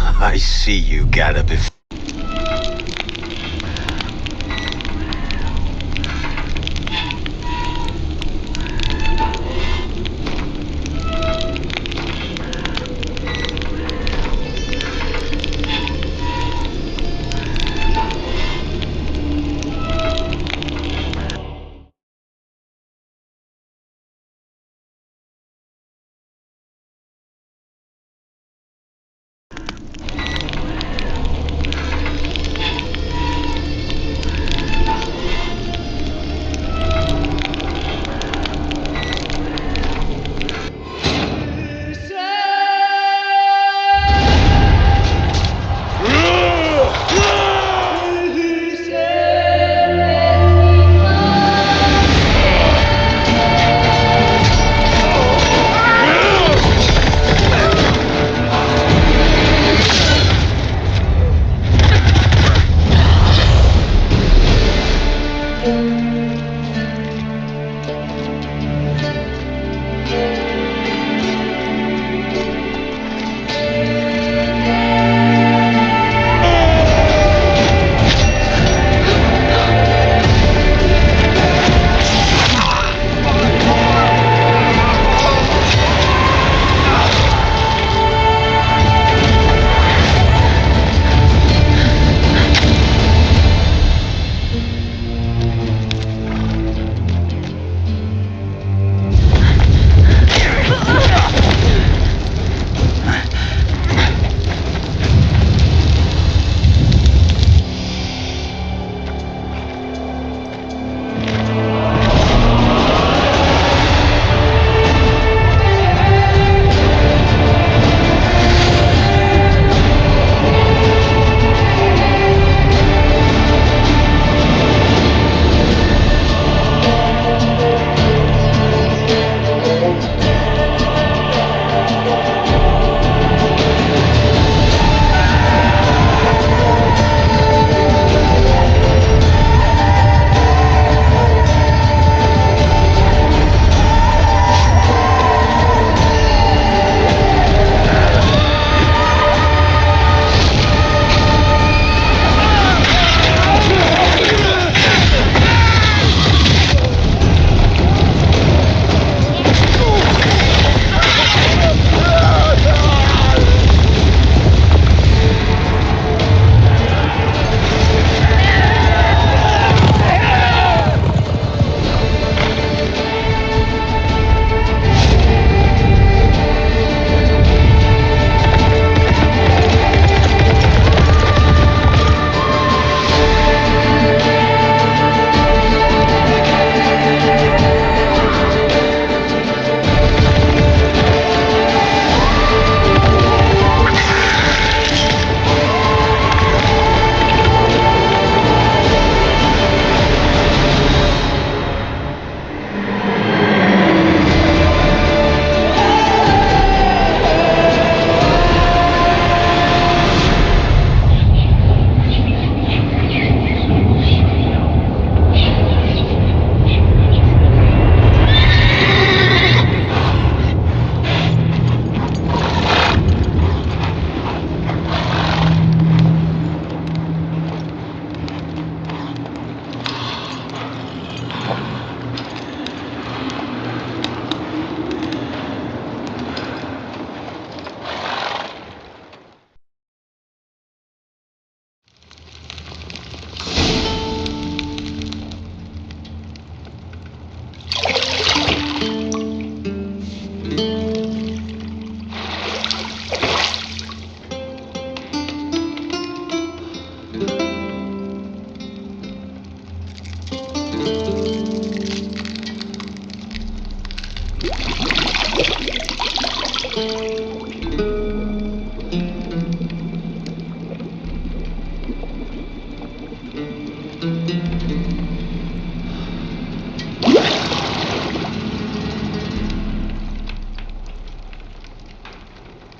I see you got a bef-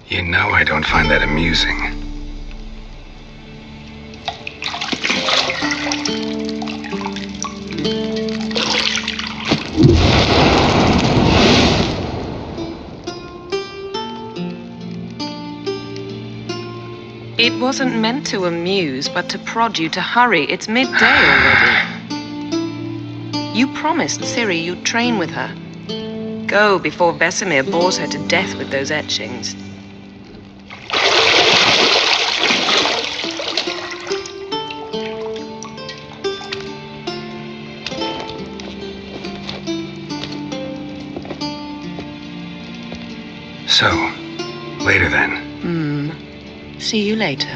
You know I don't find that amusing. It wasn't meant to amuse, but to prod you to hurry. It's midday already. You promised Ciri you'd train with her. Go before Vesemir bores her to death with those etchings. So, later then. See you later.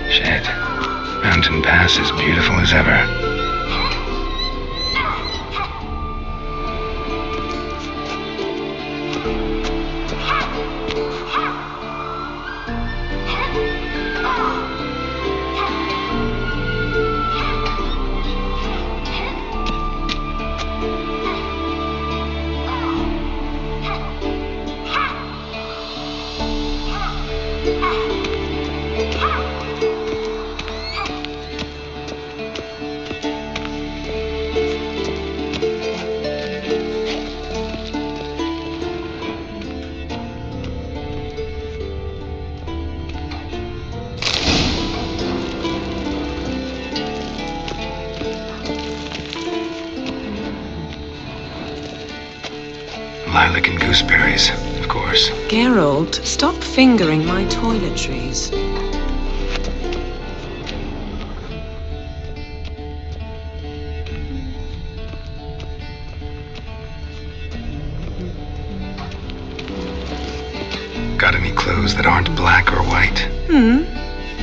Shit. Mountain Pass is beautiful as ever. Lilac and gooseberries, of course. Geralt, stop fingering my toiletries. Got any clothes that aren't black or white?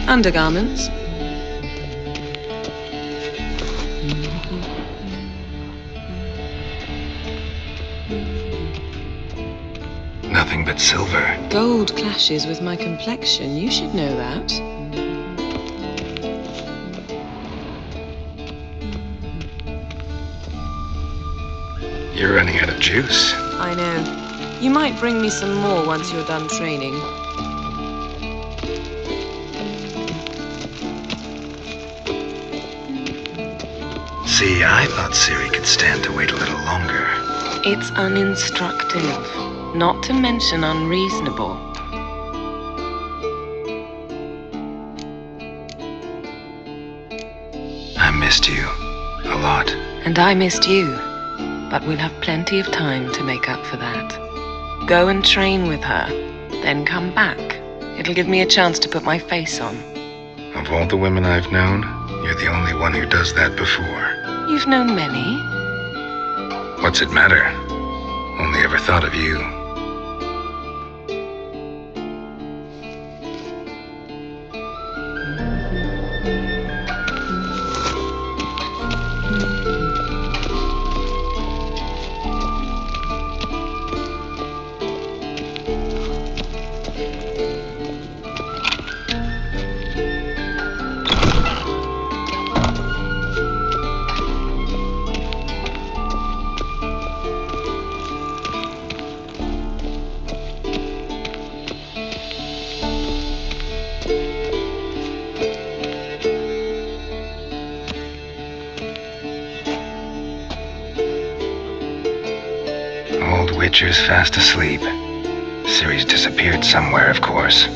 Undergarments. Nothing but silver. Gold clashes with my complexion. You should know that. You're running out of juice. I know. You might bring me some more once you're done training. See, I thought Ciri could stand to wait a little longer. It's uninstructive, not to mention unreasonable. missed you. A lot. And I missed you. But we'll have plenty of time to make up for that. Go and train with her, then come back. It'll give me a chance to put my face on. Of all the women I've known, you're the only one who does that before. You've known many. What's it matter? Only ever thought of you. Old Witcher's fast asleep. Ciri's disappeared somewhere, of course.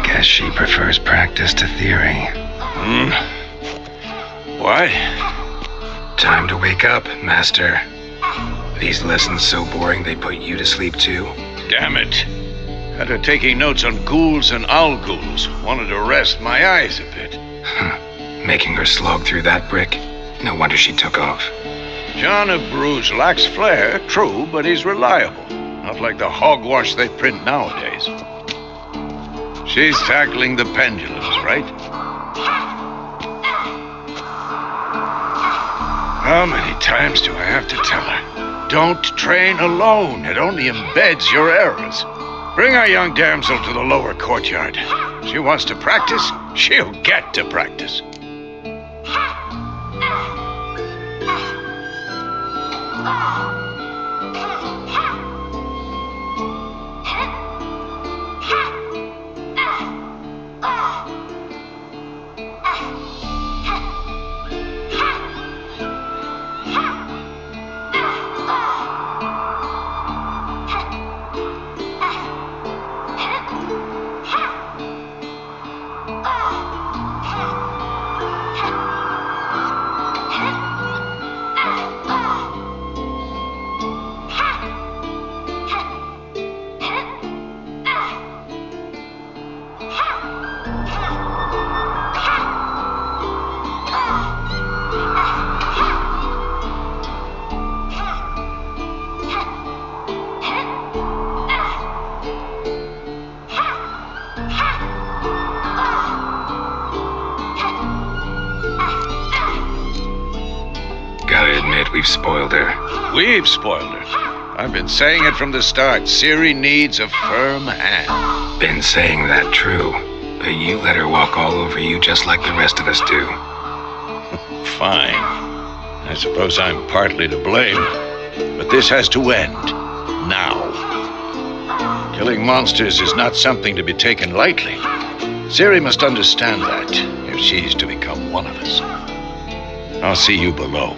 Guess she prefers practice to theory. Why? Time to wake up, Master. These lessons so boring they put you to sleep too. Damn it. Had her taking notes on ghouls and owl ghouls. Wanted to rest my eyes a bit. Making her slog through that brick? No wonder she took off. John of Bruges lacks flair, true, but he's reliable. Not like the hogwash they print nowadays. She's tackling the pendulums, right? How many times do I have to tell her? Don't train alone. It only embeds your errors. Bring our young damsel to the lower courtyard. She wants to practice, she'll get to practice. Gotta admit, we've spoiled her. We've spoiled her. I've been saying it from the start. Ciri needs a firm hand. Been saying that true, but you let her walk all over you just like the rest of us do. Fine. I suppose I'm partly to blame. But this has to end. Now. Killing monsters is not something to be taken lightly. Ciri must understand that if she's to become one of us. I'll see you below.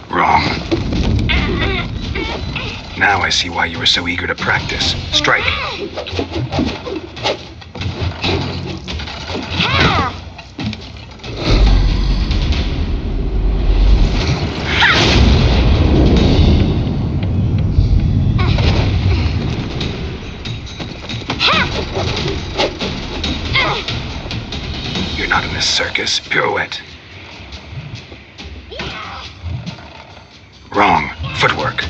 Wrong. Now I see why you were so eager to practice. Strike. You're not in this circus. Pirouette. Wrong. Footwork.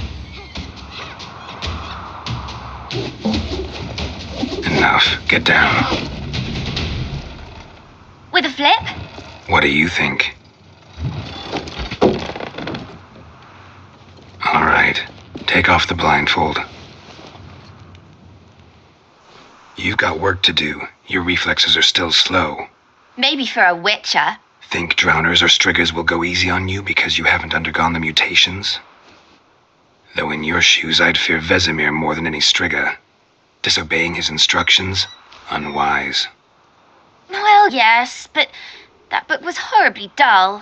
Enough. Get down. With a flip? What do you think? All right. Take off the blindfold. You've got work to do. Your reflexes are still slow. Maybe for a witcher. Think drowners or striggers will go easy on you because you haven't undergone the mutations? Though in your shoes, I'd fear Vesemir more than any strigger. Disobeying his instructions? Unwise. Well, yes, but that book was horribly dull.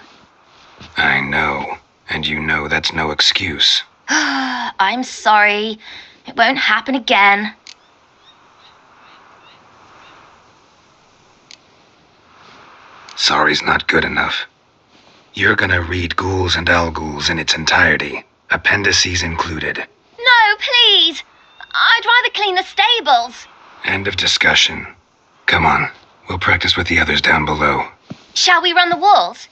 I know, and you know that's no excuse. I'm sorry. It won't happen again. Sorry's not good enough. You're gonna read Ghouls and Al-Ghouls in its entirety, appendices included. No, please! I'd rather clean the stables. End of discussion. Come on, we'll practice with the others down below. Shall we run the walls?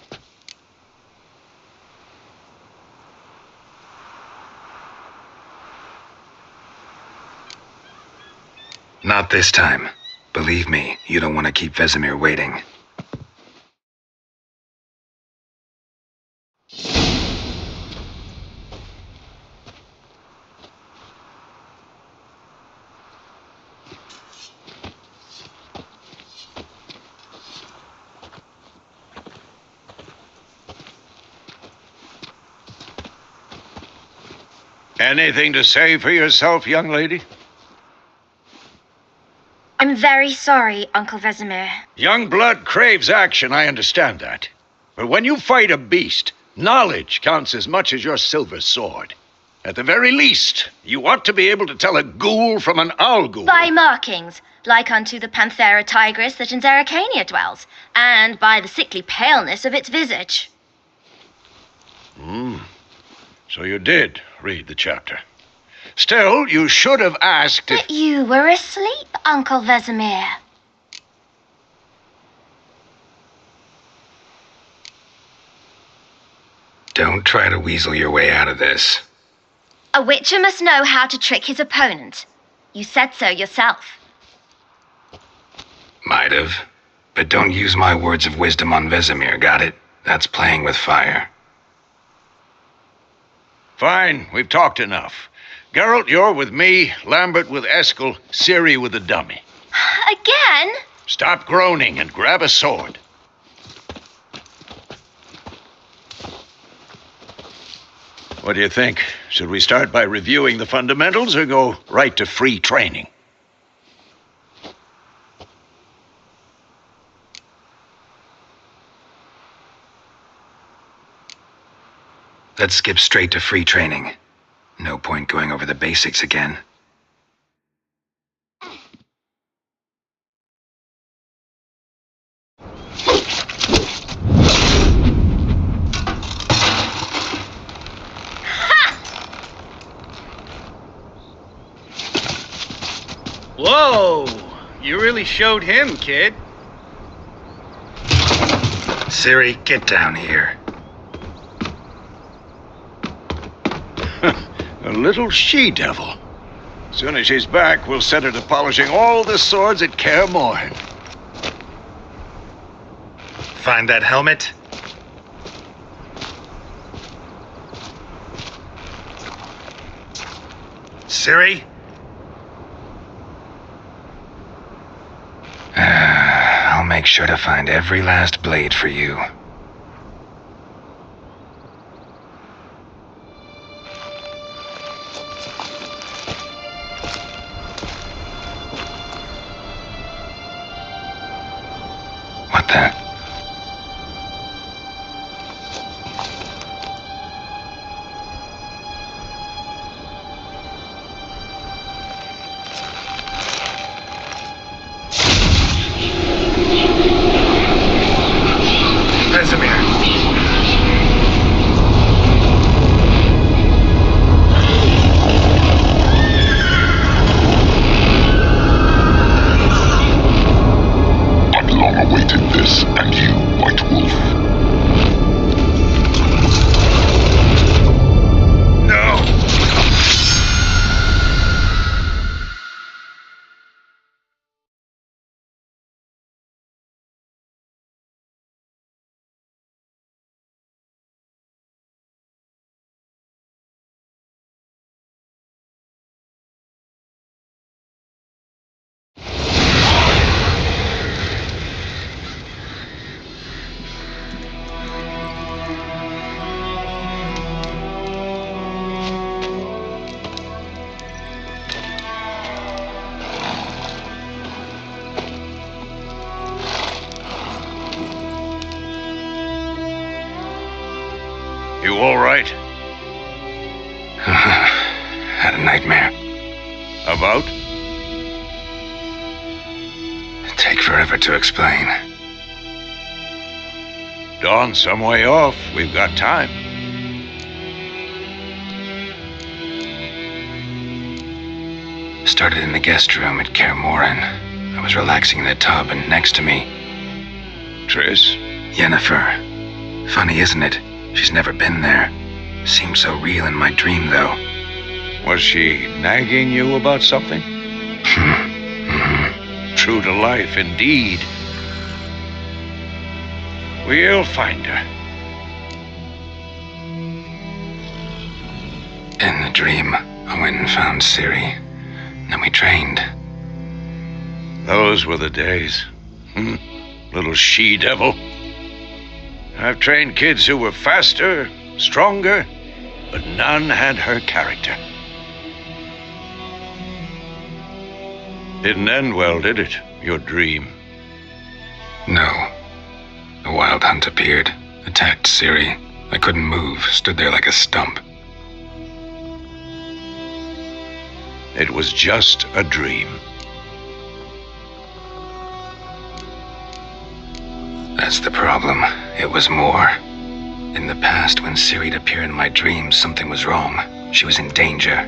Not this time. Believe me, you don't want to keep Vesemir waiting. Anything to say for yourself, young lady? I'm very sorry, Uncle Vesemir. Young blood craves action, I understand that. But when you fight a beast, knowledge counts as much as your silver sword. At the very least, you ought to be able to tell a ghoul from an owl-ghoul. By markings, like unto the Panthera tigris that in Zeracania dwells, and by the sickly paleness of its visage. So you did read the chapter. Still, you should have asked if... But you were asleep, Uncle Vesemir. Don't try to weasel your way out of this. A witcher must know how to trick his opponent. You said so yourself. Might have. But don't use my words of wisdom on Vesemir, got it? That's playing with fire. Fine, we've talked enough. Geralt, you're with me, Lambert with Eskel, Ciri with the dummy. Again? Stop groaning and grab a sword. What do you think? Should we start by reviewing the fundamentals or go right to free training? Let's skip straight to free training. No point going over the basics again. Whoa! You really showed him, kid. Ciri, get down here. A little she-devil. Soon as she's back, we'll set her to polishing all the swords at Kaer Morhen. Find that helmet? Ciri? I'll make sure to find every last blade for you. What the? Vesemir. I've long awaited this, You all right? Had a nightmare. About? Take forever to explain. Dawn's some way off. We've got time. Started in the guest room at Kaer Morhen. I was relaxing in the tub, and next to me, Triss? Yennefer. Funny, isn't it? She's never been there. Seemed so real in my dream, though. Was she nagging you about something? True to life, indeed. We'll find her. In the dream, I went and found Ciri. Then we trained. Those were the days. Little she-devil. I've trained kids who were faster, stronger, but none had her character. Didn't end well, did it? Your dream? No. The Wild Hunt appeared, attacked Ciri. I couldn't move, stood there like a stump. It was just a dream. That's the problem. It was more. In the past, when Ciri'd appear in my dreams, something was wrong. She was in danger.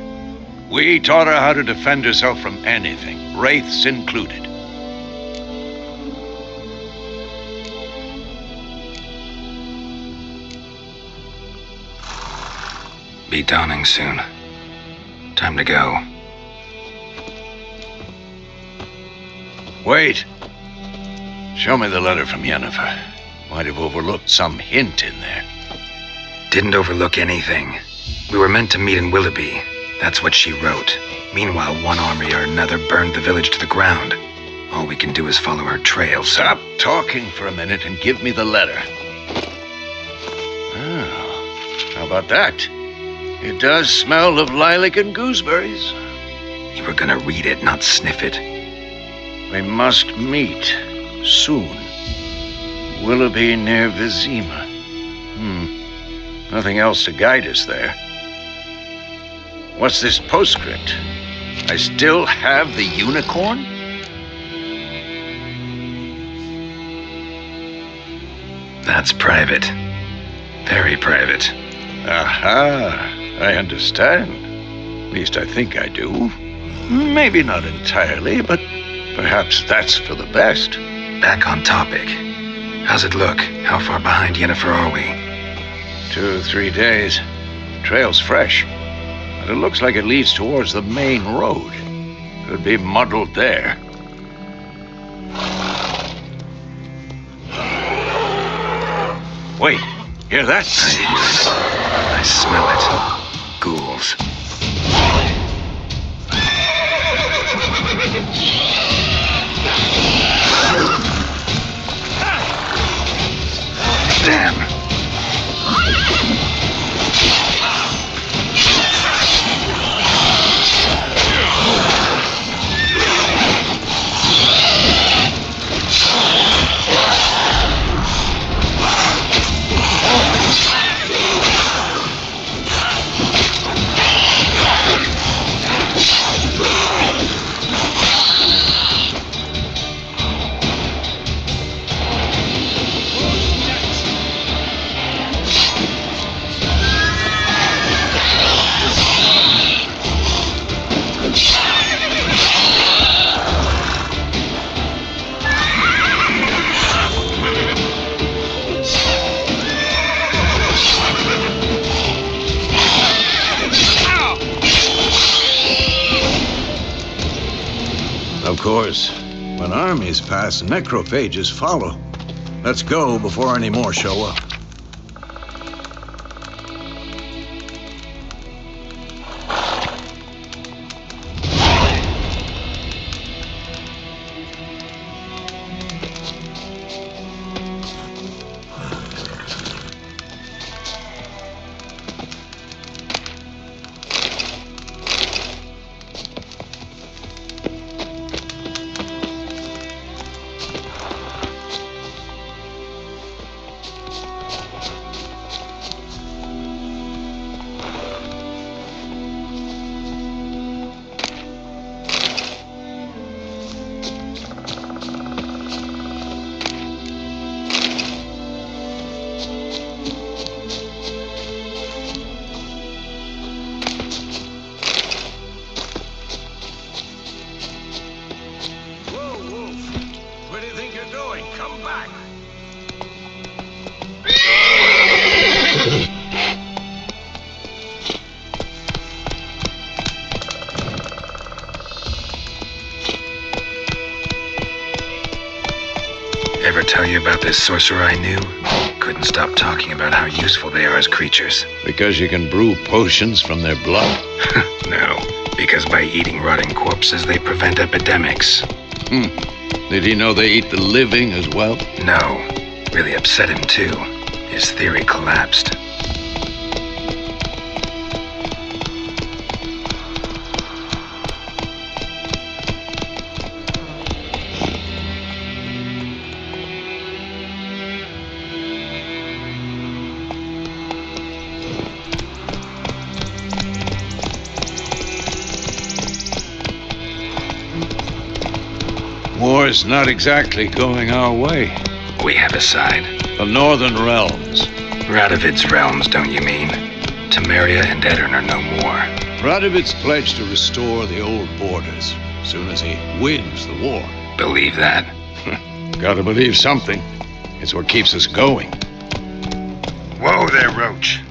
We taught her how to defend herself from anything, wraiths included. Be dawning soon. Time to go. Wait. Show me the letter from Yennefer. Might have overlooked some hint in there. Didn't overlook anything. We were meant to meet in Willoughby. That's what she wrote. Meanwhile, one army or another burned the village to the ground. All we can do is follow her trail, so... Stop talking for a minute and give me the letter. Oh, how about that? It does smell of lilac and gooseberries. You were gonna read it, not sniff it. We must meet soon. Willoughby near Vizima. Nothing else to guide us there. What's this postscript? I still have the unicorn? That's private. Very private. Aha, I understand. At least I think I do. Maybe not entirely, but perhaps that's for the best. Back on topic. How's it look? How far behind Yennefer are we? 2 or 3 days. Trail's fresh, but it looks like it leads towards the main road. Could be muddled there. Wait, hear that? I hear it. I smell it. Ghouls. Damn. Of course, when armies pass, necrophages follow. Let's go before any more show up. Ever tell you about this sorcerer I knew? Couldn't stop talking about how useful they are as creatures. Because you can brew potions from their blood? No, because by eating rotting corpses, they prevent epidemics. Did he know they eat the living as well? No, really upset him too. His theory collapsed. War's not exactly going our way. We have a side. The Northern Realms. Radovid's realms, don't you mean? Temeria and Edirn are no more. Radovid's pledged to restore the old borders as soon as he wins the war. Believe that? Gotta believe something. It's what keeps us going. Whoa there, Roach.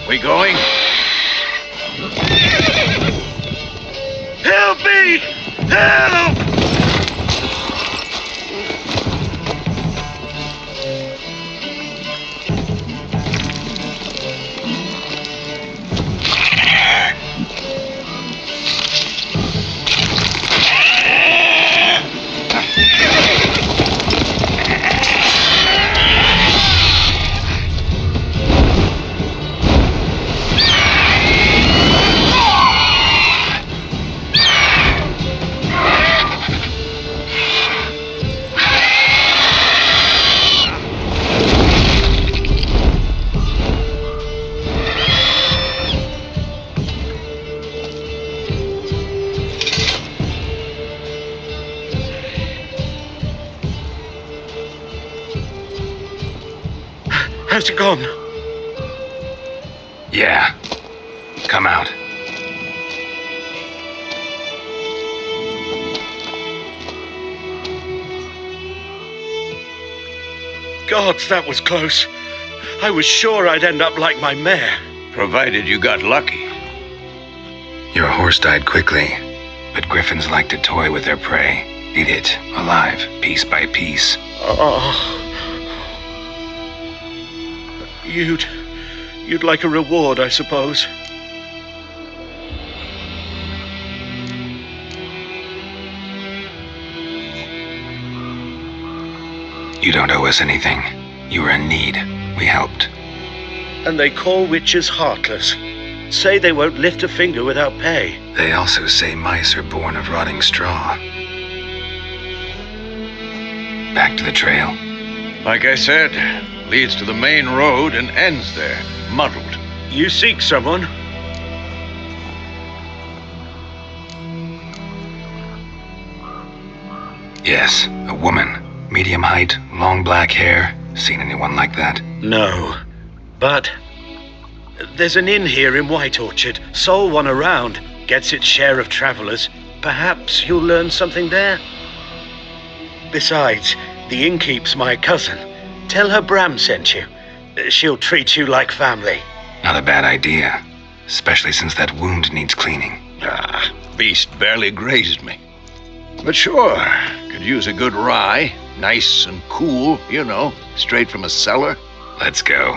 We going? Help me! Help! How's it gone? Yeah. Come out. Gods, that was close. I was sure I'd end up like my mare. Provided you got lucky. Your horse died quickly, but griffins like to toy with their prey. Eat it, alive, piece by piece. Oh. You'd like a reward, I suppose. You don't owe us anything. You were in need. We helped. And they call witches heartless. Say they won't lift a finger without pay. They also say mice are born of rotting straw. Back to the trail. Like I said, leads to the main road and ends there, muddled. You seek someone? Yes, a woman. Medium height, long black hair. Seen anyone like that? No. But there's an inn here in White Orchard. Sole one around. Gets its share of travelers. Perhaps you'll learn something there. Besides, the innkeep's my cousin. Tell her Bram sent you. She'll treat you like family. Not a bad idea. Especially since that wound needs cleaning. Beast barely grazed me. But sure, could use a good rye. Nice and cool, you know, straight from a cellar. Let's go.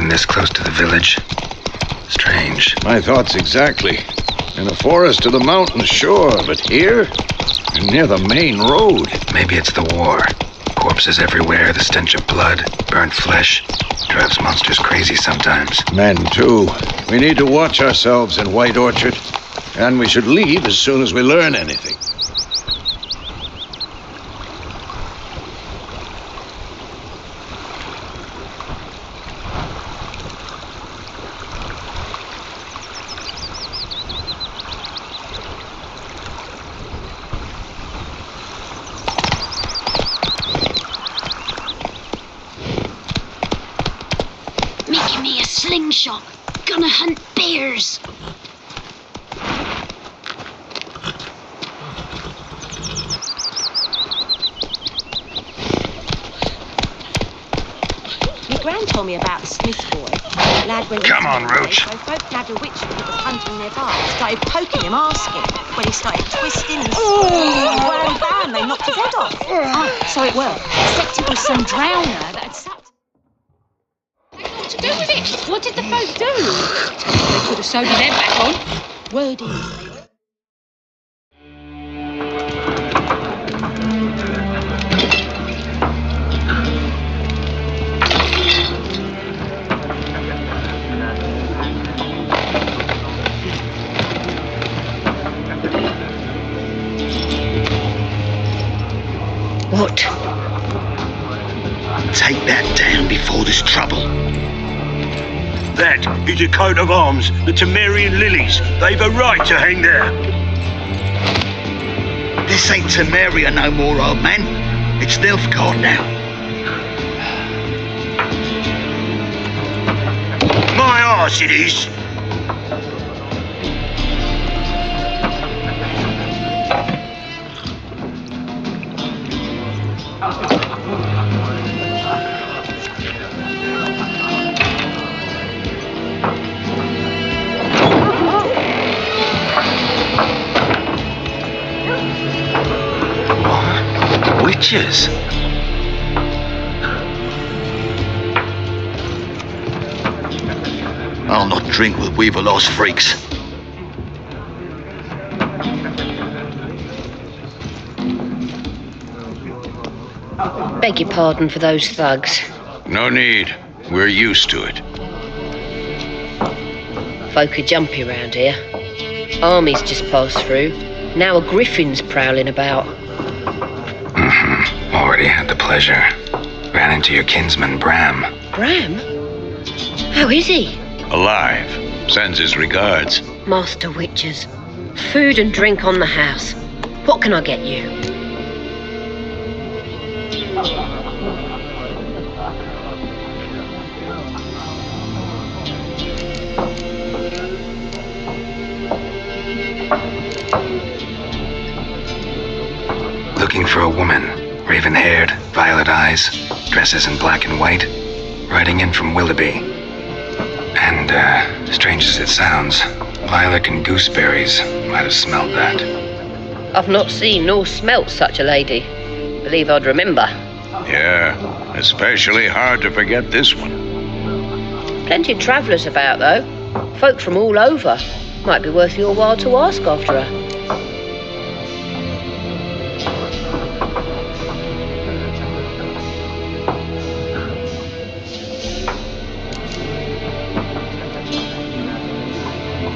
even this close to the village. Strange. My thoughts exactly. In a forest to the mountains, sure, but here? Near the main road. Maybe it's the war. Corpses everywhere, the stench of blood, burnt flesh. Drives monsters crazy sometimes. Men, too. We need to watch ourselves in White Orchard. And we should leave as soon as we learn anything. Making me a slingshot. Gonna hunt bears. My gran told me about the Smith boy. Lad went Come on, missing one day, Roach. So folk nabbed a witcher that was hunting nearby. Started poking him, asking. When he started twisting and screaming, whirling bam, they knocked his head off. Oh, so it worked. Except it was some drowner that had sucked. What to do with it? What did the folk do? They could have sewed his head back on. Word is. What? Take that down before there's trouble. That is a coat of arms, the Temerian lilies. They've a right to hang there. This ain't Temeria no more, old man. It's Nilfgaard now. My arse it is. Witches. I'll not drink with Weaverlaw's freaks. Beg your pardon for those thugs. No need. We're used to it. Folk are jumpy round here. Armies just passed through. Now a griffin's prowling about. Already had the pleasure. Ran into your kinsman, Bram. Bram? How is he? Alive. Sends his regards. Master Witchers. Food and drink on the house. What can I get you? Looking for a woman. Raven-haired, violet eyes, dresses in black and white. Riding in from Willoughby. And, strange as it sounds, lilac and gooseberries might have smelled that. I've not seen nor smelt such a lady. Believe I'd remember. Yeah, especially hard to forget this one. Plenty of travellers about, though. Folk from all over. Might be worth your while to ask after her.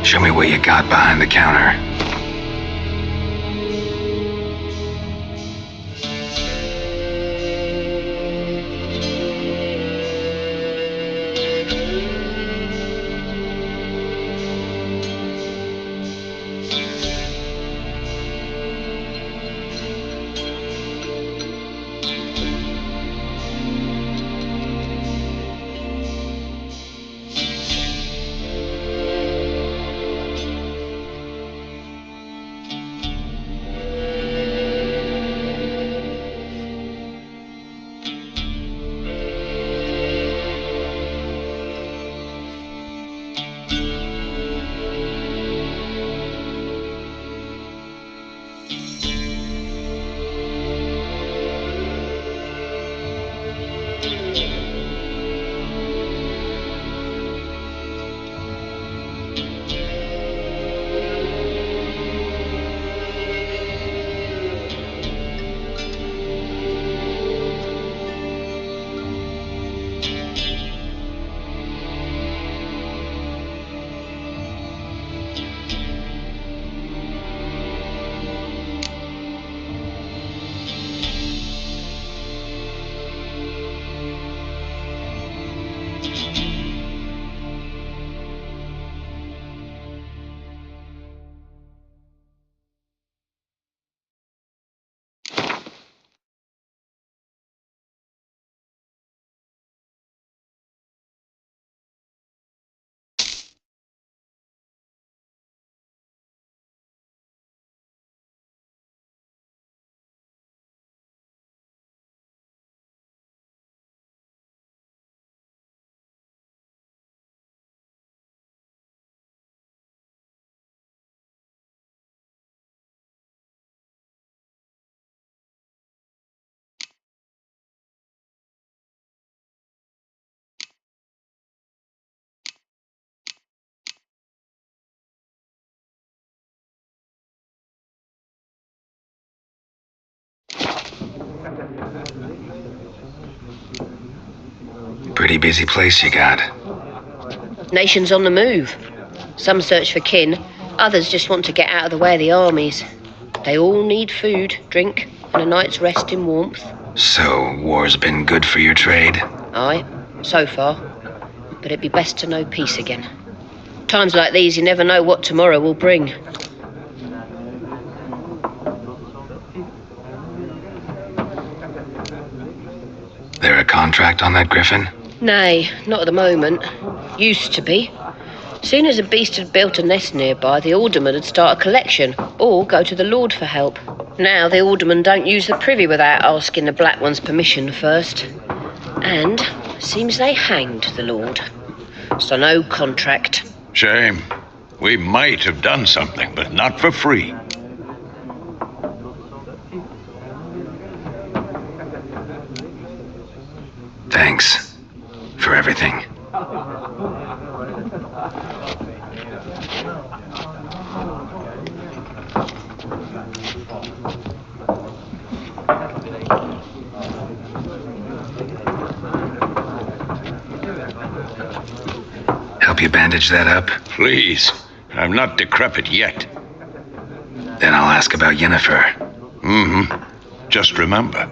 Show me what you got behind the counter. Pretty busy place you got. Nations on the move. Some search for kin, others just want to get out of the way of the armies. They all need food, drink, and a night's rest in warmth. So, war's been good for your trade? Aye, so far. But it'd be best to know peace again. Times like these, you never know what tomorrow will bring. There a contract on that griffin? Nay, not at the moment. Used to be. Soon as a beast had built a nest nearby, the alderman would start a collection, or go to the Lord for help. Now the aldermen don't use the privy without asking the Black One's permission first. And seems they hanged the Lord. So no contract. Shame. We might have done something, but not for free. Thanks for everything. Help you bandage that up? Please. I'm not decrepit yet. Then I'll ask about Yennefer. Mm-hmm. Just remember,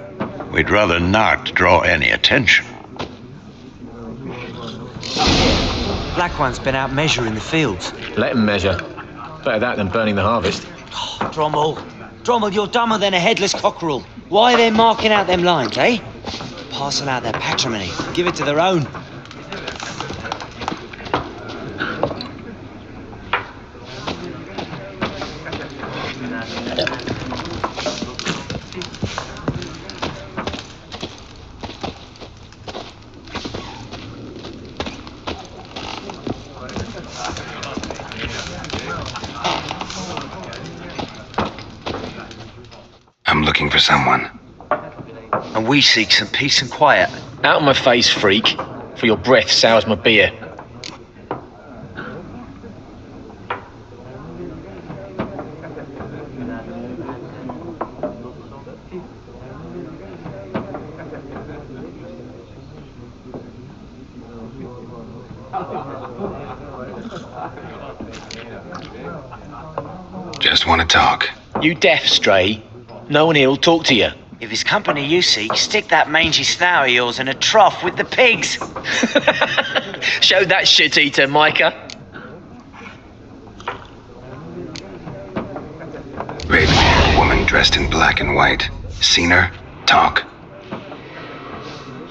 we'd rather not draw any attention. Black One's been out measuring the fields. Let him measure. Better that than burning the harvest. Oh, Drommel, you're dumber than a headless cockerel. Why are they marking out them lines, eh? Parcel out their patrimony. Give it to their own. I'm looking for someone. And we seek some peace and quiet. Out of my face, freak, for your breath sours my beer. Just want to talk. You deaf, Stray? No one here will talk to you. If it's company you seek, stick that mangy snout of yours in a trough with the pigs. Show that shit-eater, Micah. Raven, woman dressed in black and white. Seen her? Talk.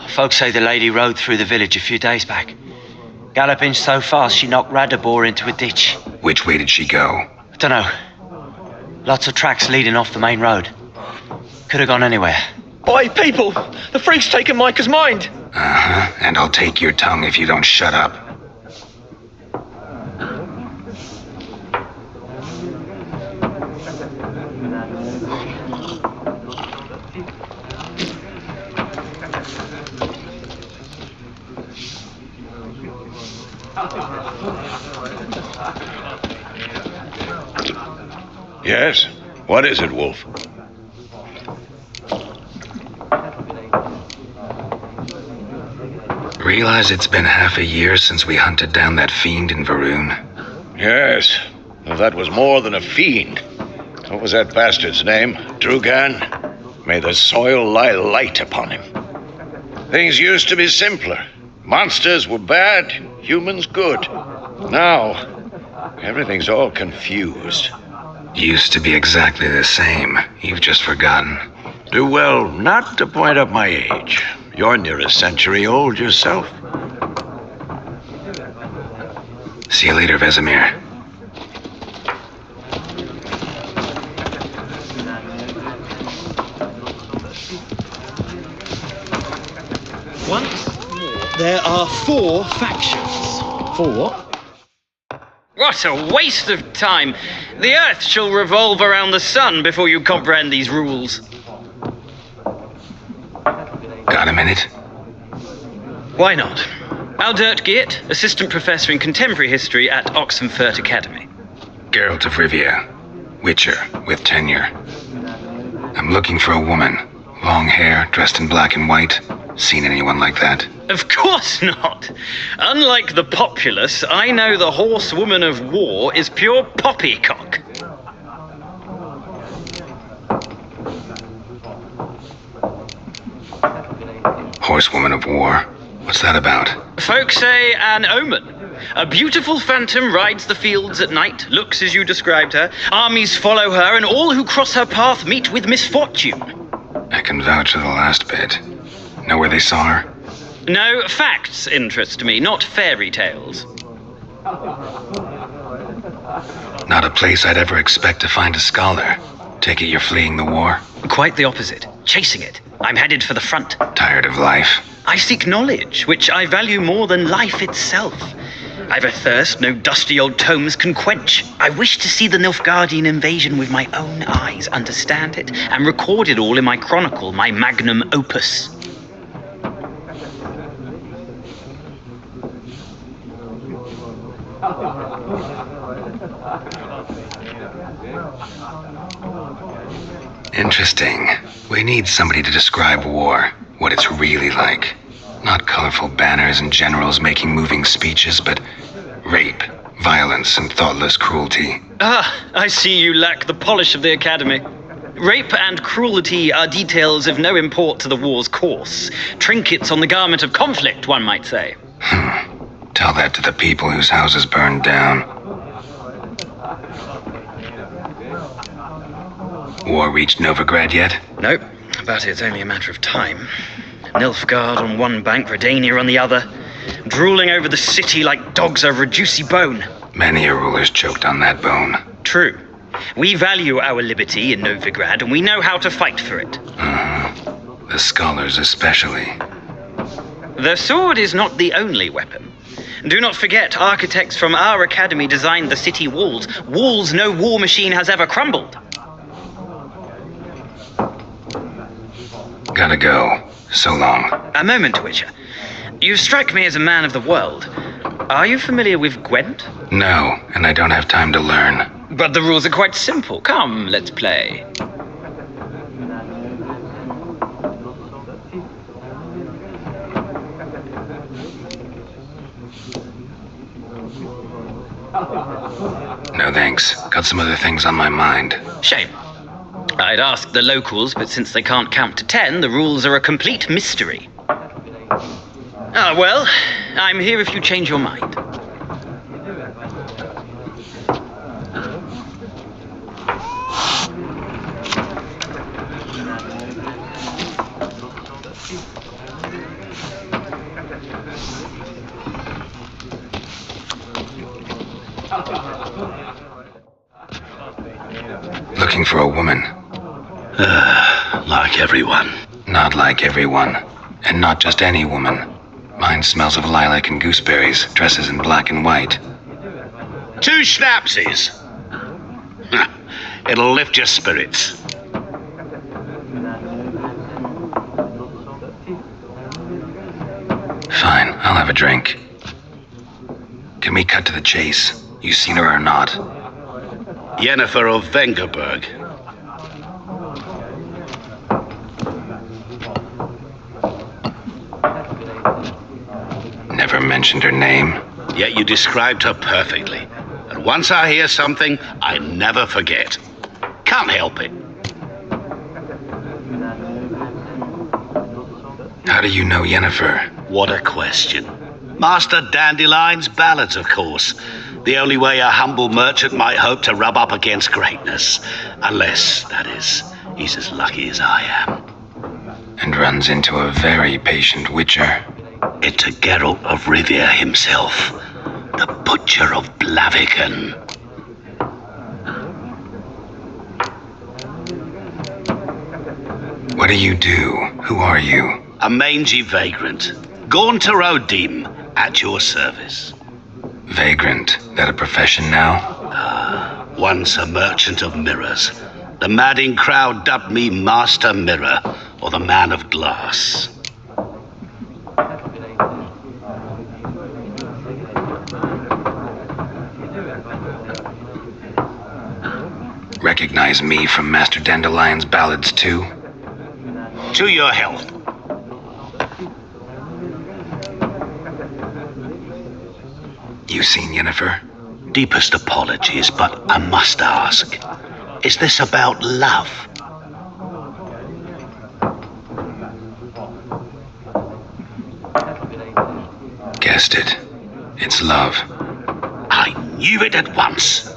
Folks say the lady rode through the village a few days back. Galloping so fast she knocked Radabor into a ditch. Which way did she go? Dunno. Lots of tracks leading off the main road. Could have gone anywhere. Oi, people! The freak's taken Micah's mind! Uh-huh, and I'll take your tongue if you don't shut up. Yes? What is it, Wolf? Realize it's been half a year since we hunted down that fiend in Varun? Yes. Well, that was more than a fiend. What was that bastard's name? Drugan? May the soil lie light upon him. Things used to be simpler. Monsters were bad, humans good. Now, everything's all confused. Used to be exactly the same. You've just forgotten. Do well not to point up my age. You're near a century old yourself. See you later, Vesemir. Once more, there are 4 factions. 4 what? What a waste of time! The Earth shall revolve around the sun before you comprehend these rules. Got a minute? Why not? Aldert Geert, Assistant Professor in Contemporary History at Oxenfurt Academy. Geralt of Rivia. Witcher, with tenure. I'm looking for a woman. Long hair, dressed in black and white. Seen anyone like that? Of course not. Unlike the populace, I know the horsewoman of war is pure poppycock. Horsewoman of war? What's that about? Folks say an omen. A beautiful phantom rides the fields at night, looks as you described her. Armies follow her, and all who cross her path meet with misfortune. I can vouch for the last bit. Know where they saw her? No, facts interest me, not fairy tales. Not a place I'd ever expect to find a scholar. Take it you're fleeing the war? Quite the opposite. Chasing it. I'm headed for the front. Tired of life? I seek knowledge, which I value more than life itself. I've a thirst no dusty old tomes can quench. I wish to see the Nilfgaardian invasion with my own eyes, understand it, and record it all in my chronicle, my magnum opus. Interesting. We need somebody to describe war, what it's really like. Not colorful banners and generals making moving speeches, but rape, violence, and thoughtless cruelty. I see you lack the polish of the Academy. Rape and cruelty are details of no import to the war's course. Trinkets on the garment of conflict, one might say. Tell that to the people whose houses burned down. War reached Novigrad yet? Nope, but it's only a matter of time. Nilfgaard on one bank, Redania on the other, drooling over the city like dogs over a juicy bone. Many a ruler's choked on that bone. True. We value our liberty in Novigrad, and we know how to fight for it. The scholars especially. The sword is not the only weapon. Do not forget, architects from our academy designed the city walls. Walls no war machine has ever crumbled. Gotta go. So long. A moment, Witcher. You strike me as a man of the world. Are you familiar with Gwent? No, and I don't have time to learn. But the rules are quite simple. Come, let's play. No thanks. Got some other things on my mind. Shame. I'd ask the locals, but since they can't count to 10, the rules are a complete mystery. Well, I'm here if you change your mind. Looking for a woman. Like everyone. Not like everyone. And not just any woman. Mine smells of lilac and gooseberries, dresses in black and white. 2 schnapsies. It'll lift your spirits. Fine, I'll have a drink. Can we cut to the chase? You seen her or not? Yennefer of Vengerberg. Never mentioned her name. Yet you described her perfectly. And once I hear something, I never forget. Can't help it. How do you know Yennefer? What a question. Master Dandelion's ballads, of course. The only way a humble merchant might hope to rub up against greatness. Unless, that is, he's as lucky as I am. And runs into a very patient witcher. Into Geralt of Rivia himself, the Butcher of Blaviken. What do you do? Who are you? A mangy vagrant. Gaunter Odim, at your service. Vagrant? That a profession now? Once a merchant of mirrors. The madding crowd dubbed me Master Mirror, or the Man of Glass. Recognize me from Master Dandelion's ballads too? To your health. You seen Yennefer? Deepest apologies, but I must ask. Is this about love? Guessed it. It's love. I knew it at once.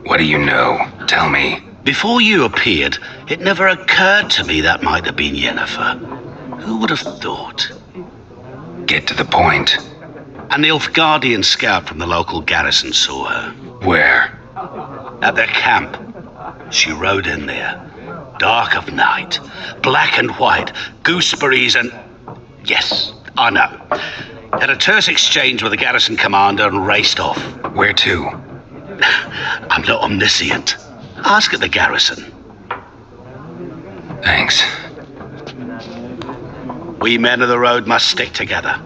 What do you know? Tell me. Before you appeared, it never occurred to me that might have been Yennefer. Who would have thought? Get to the point. An Nilfgaardian scout from the local garrison saw her. Where? At their camp. She rode in there. Dark of night. Black and white. Gooseberries and... Yes, I know. Had a terse exchange with the garrison commander and raced off. Where to? I'm not omniscient. Ask at the garrison. Thanks. We men of the road must stick together.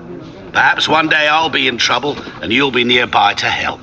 Perhaps one day I'll be in trouble and you'll be nearby to help.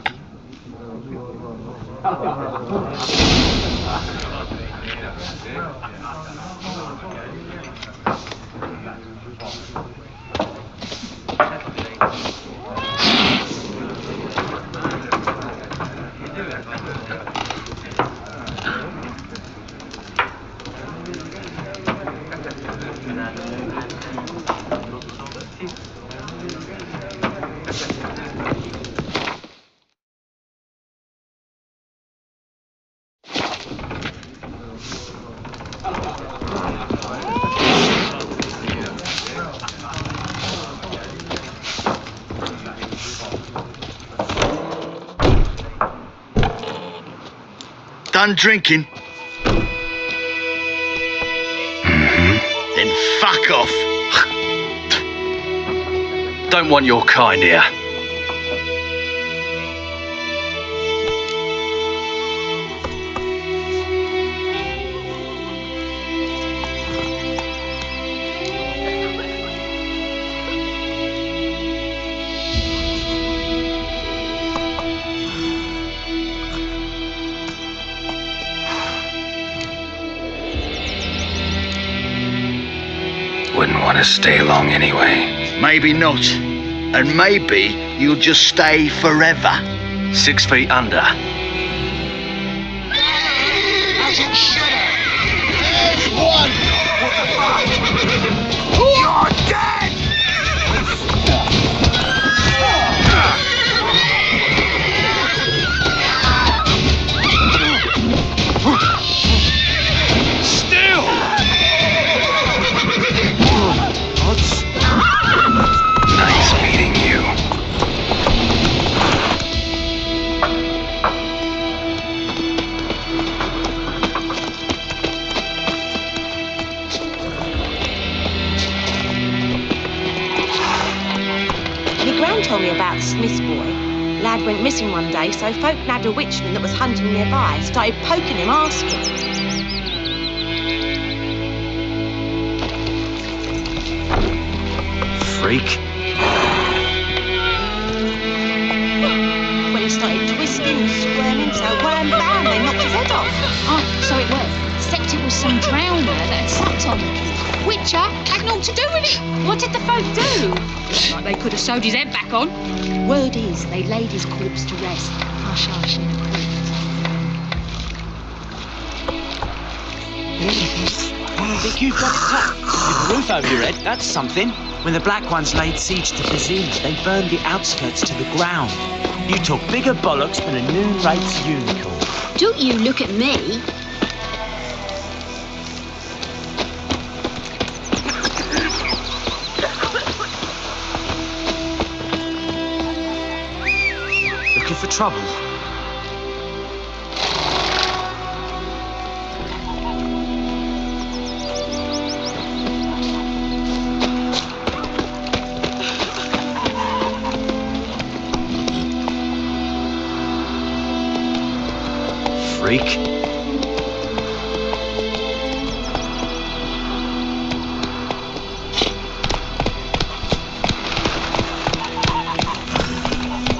Done drinking? Then fuck off. Don't want your kind here. Wouldn't want to stay long anyway. Maybe not. And maybe you'll just stay forever. 6 feet under. As it should have. There's one. You're dead. Still. Nice meeting you. My gran told me about the Smith's boy. Lad went missing one day, so folk nabbed a witchman that was hunting nearby, started poking him, asking. Freak. When he started twisting and squirming, so wham bam, they knocked his head off. Oh, so it was. Except it was some drowner that had sucked on the kid. Witcher had naught to do with it. What did the folk do? Like they could have sewed his head back on. Word is, they laid his corpse to rest. Hush, hush in the creek. Think you've got it tough. With a roof over your head, that's something. When the Black Ones laid siege to Vizima, they burned the outskirts to the ground. You took bigger bollocks than a noon rates unicorn. Don't you look at me. Looking for trouble? Freak.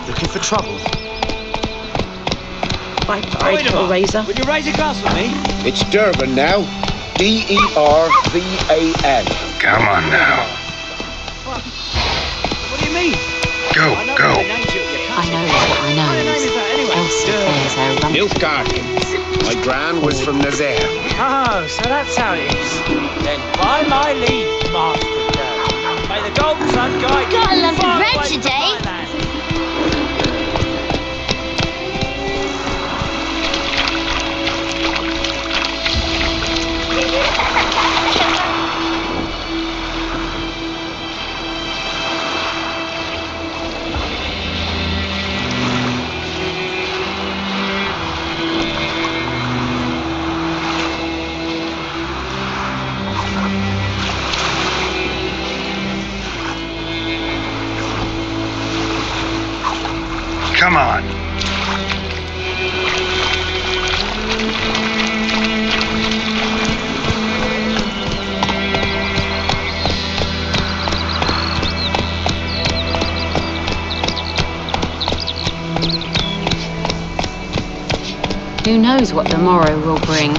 Looking for trouble? Bye, little razor. Would you raise a glass with me? It's Durban now. Dervan. Come on now. What do you mean? Go, go. I knows what I knows. Else affairs are rump. Nilfgaard. My gran was from Nazaire. Oh, so that's how it is. Then by my leave, Master Dirk. May the golden sun guide you. Got a lump of far bread away from today. my land. Come on. Who knows what the morrow will bring?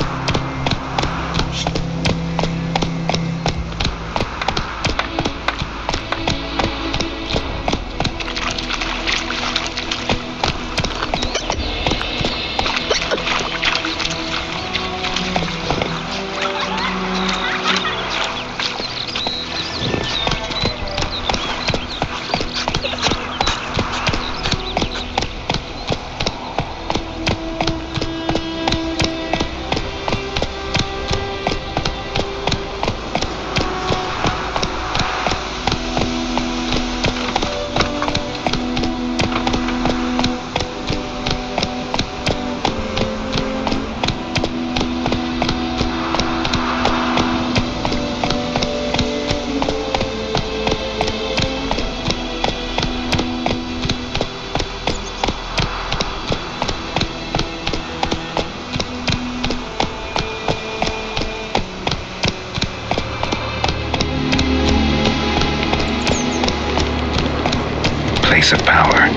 Place of power.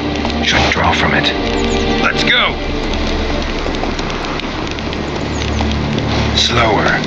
Should draw from it. Let's go! Slower.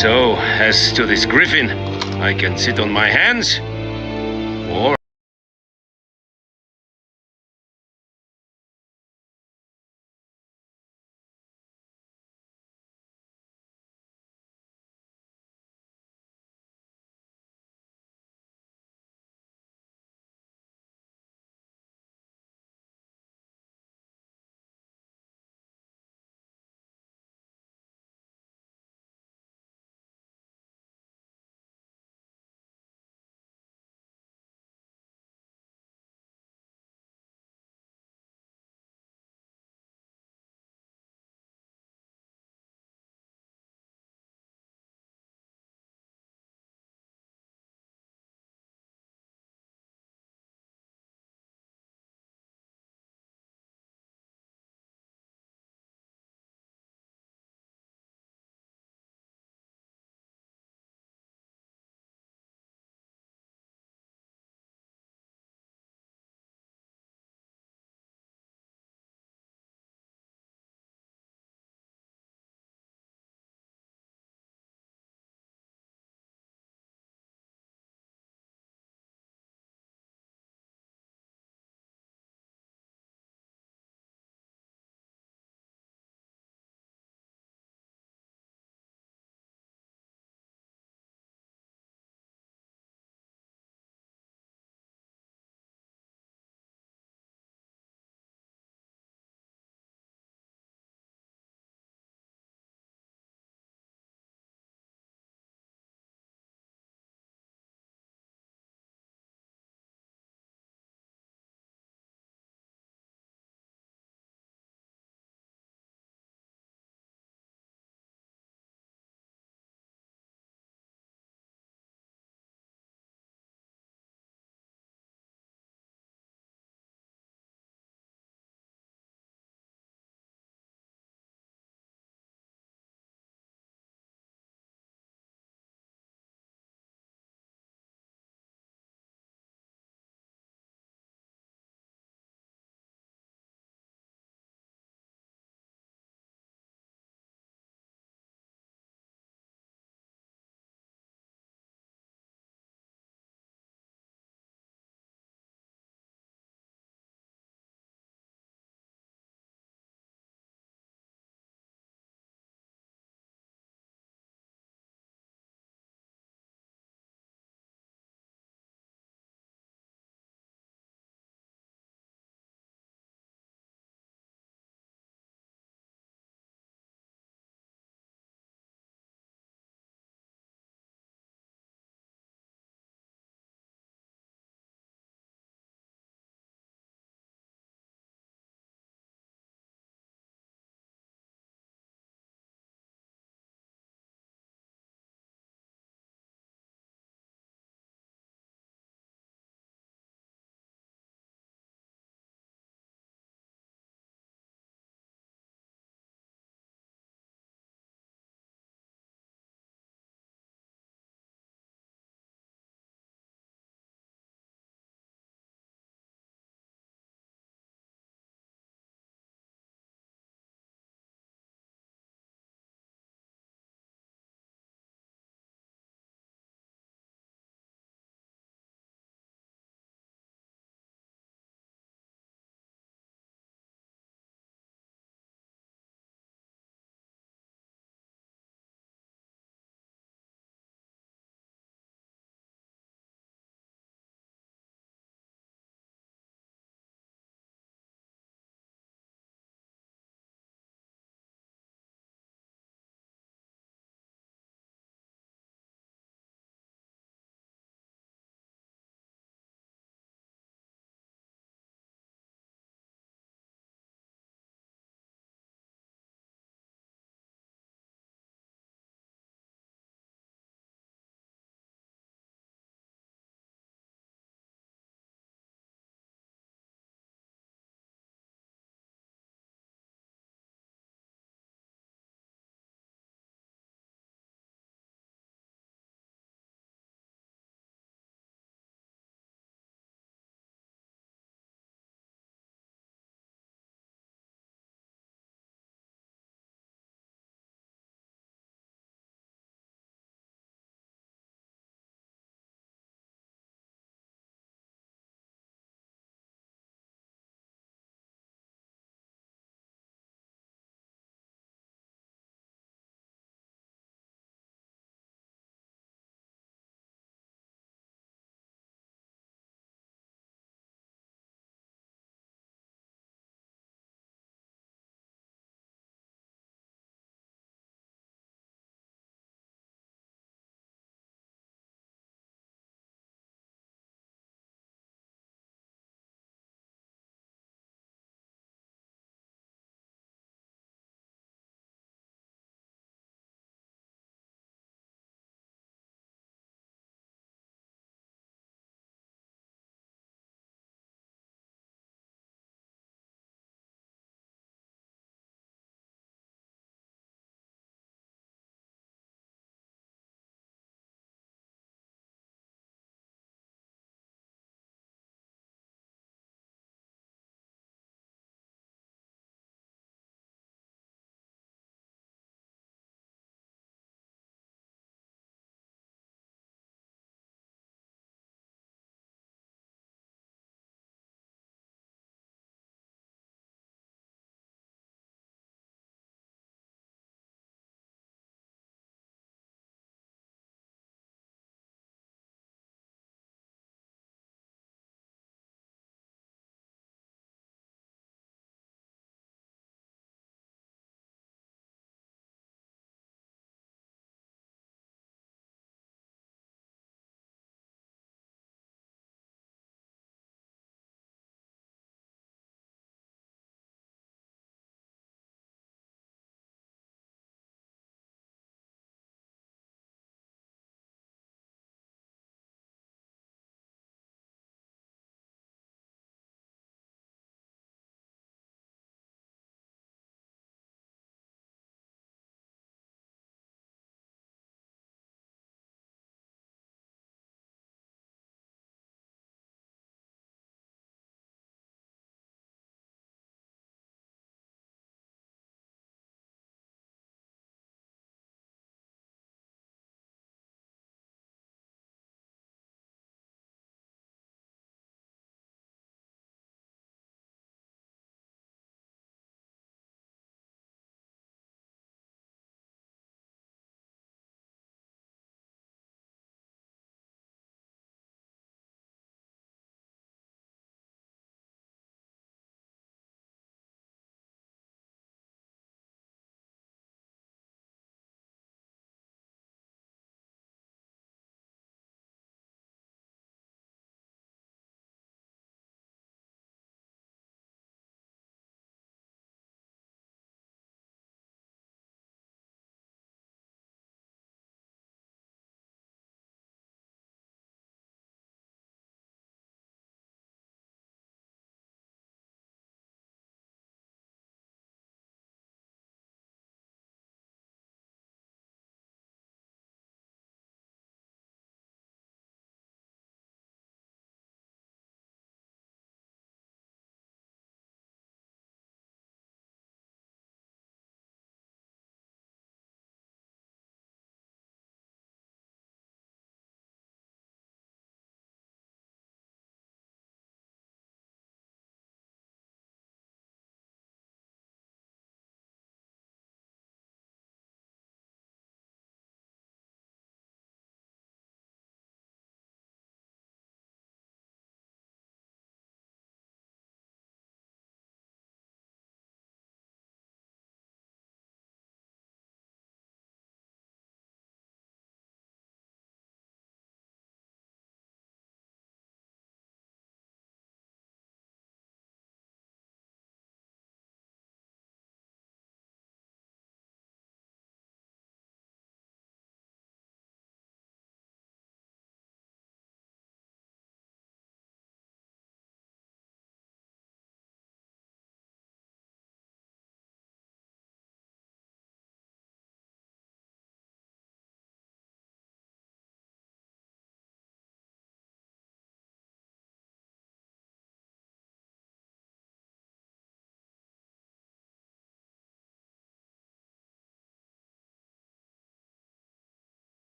So, as to this griffin, I can sit on my hands, or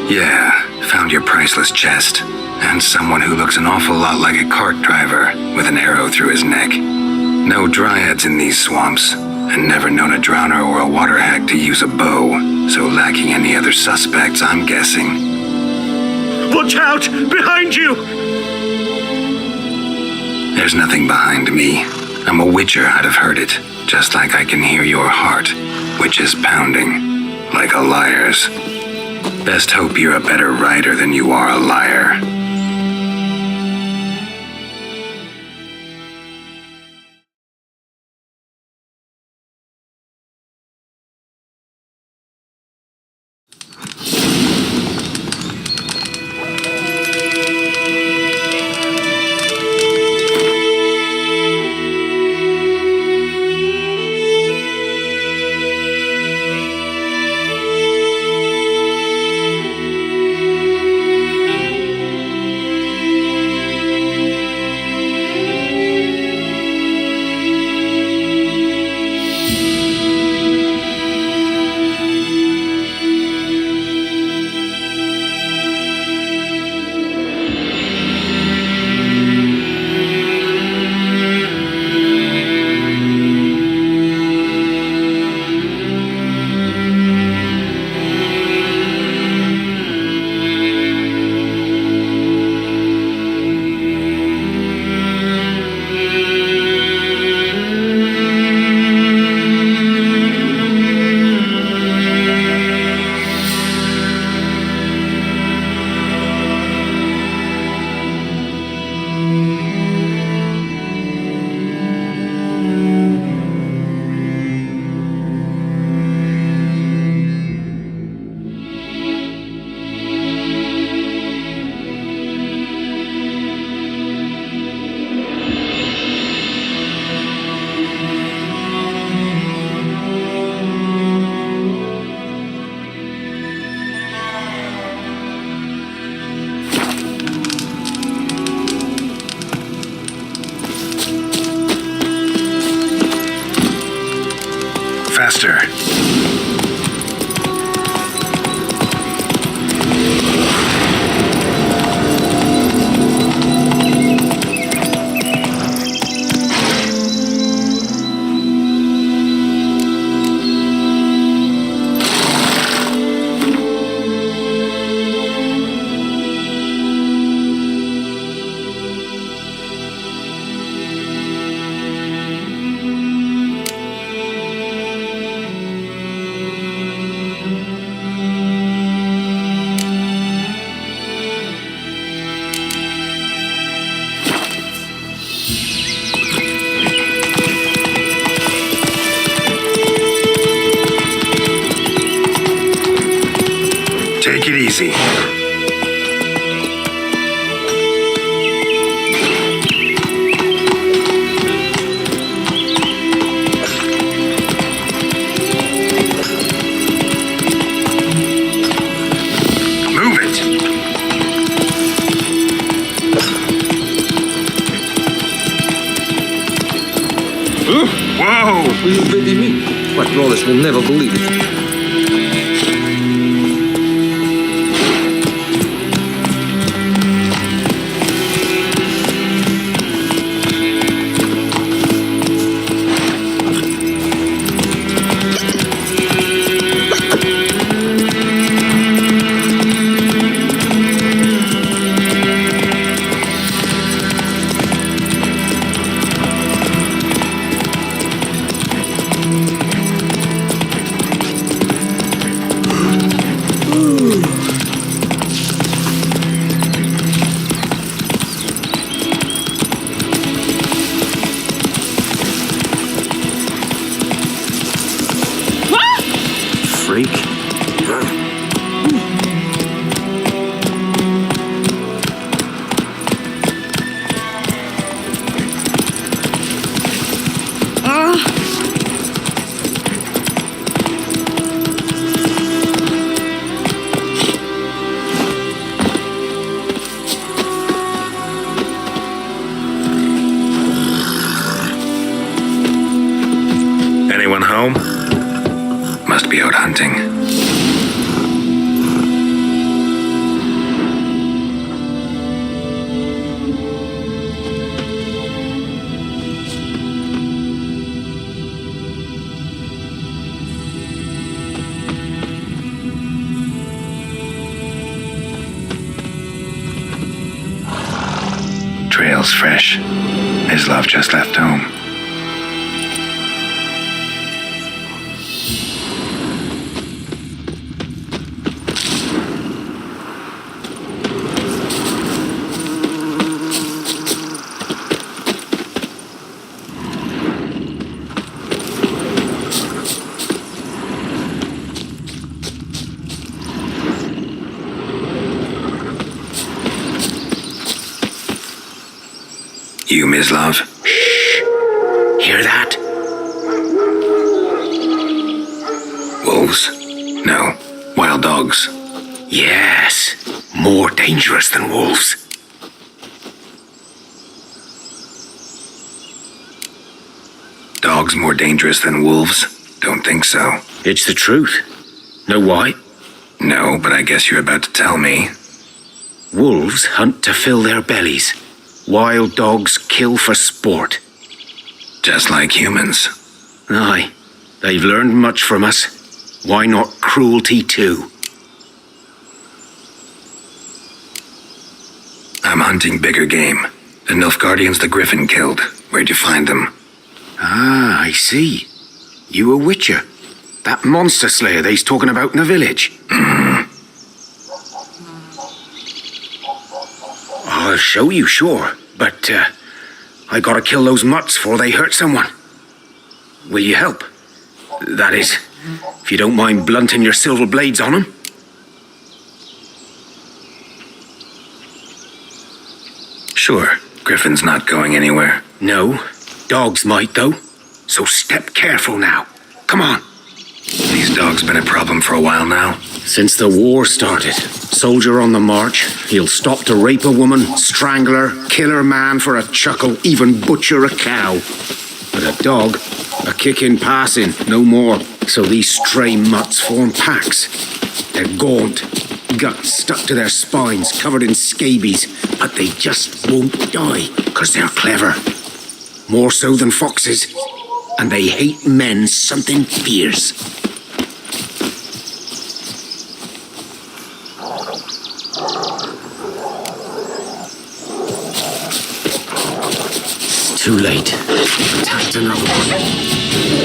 Yeah, found your priceless chest. And someone who looks an awful lot like a cart driver, with an arrow through his neck. No dryads in these swamps, and never known a drowner or a water hag to use a bow, so lacking any other suspects, I'm guessing. Watch out! Behind you! There's nothing behind me. I'm a witcher, I'd have heard it, just like I can hear your heart, which is pounding, like a liar's. Best hope you're a better writer than you are a liar. Faster. Take it easy. Move it. Whoa! Will you baby me? My flawless will never believe it. trail's fresh. Mislav just left home. You, Mislav? Shh! Hear that? Wolves? No. Wild dogs. Yes. More dangerous than wolves. Dogs more dangerous than wolves? Don't think so. It's the truth. Know why? No, but I guess you're about to tell me. Wolves hunt to fill their bellies. Wild dogs kill for sport. Just like humans. Aye. They've learned much from us. Why not cruelty too? I'm hunting bigger game. The Nilfgaardians the Griffin killed. Where'd you find them? Ah, I see. You a witcher. That monster slayer they's talking about in the village. I'll show you, sure. But, I gotta kill those mutts before they hurt someone. Will you help? That is, if you don't mind blunting your silver blades on them. Sure. Griffin's not going anywhere. No. Dogs might, though. So step careful now. Come on. These dogs been a problem for a while now? Since the war started. Soldier on the march, he'll stop to rape a woman, strangle her, kill her man for a chuckle, even butcher a cow. But a dog, a kick in passing, no more. So these stray mutts form packs. They're gaunt, guts stuck to their spines, covered in scabies, but they just won't die, 'cause they're clever. More so than foxes. And they hate men something fierce. Too late. Attacked another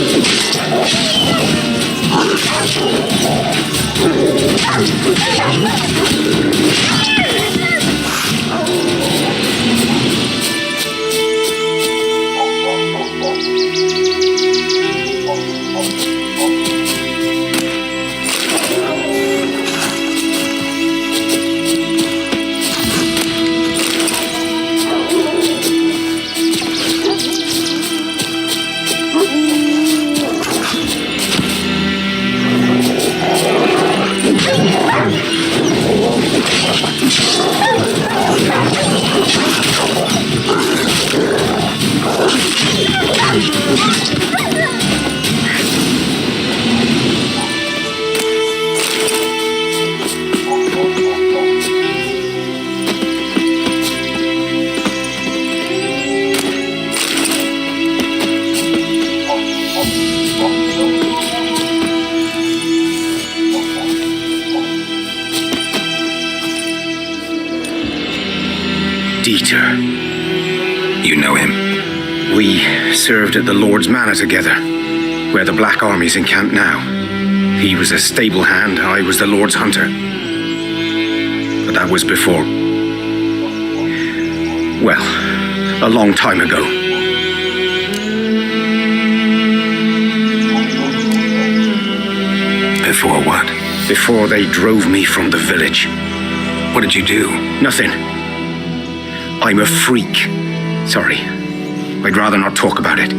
Dieter. You know him? We served at the Lord's Manor together, where the Black Army's encamped now. He was a stable hand, I was the Lord's hunter. But that was before. Well, a long time ago. Before what? Before they drove me from the village. What did you do? Nothing. I'm a freak. Sorry. I'd rather not talk about it.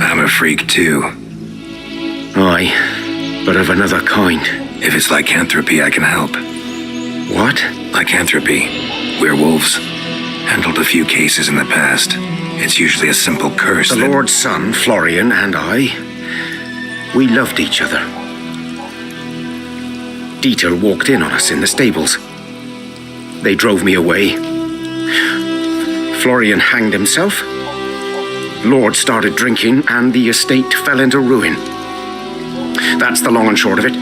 I'm a freak too. Aye, but of another kind. If it's lycanthropy, I can help. What? Lycanthropy. Werewolves. Handled a few cases in the past. It's usually a simple curse. The Lord's son, Florian, and I, we loved each other. Dieter walked in on us in the stables. They drove me away. Florian hanged himself. Lord started drinking, and the estate fell into ruin. That's the long and short of it.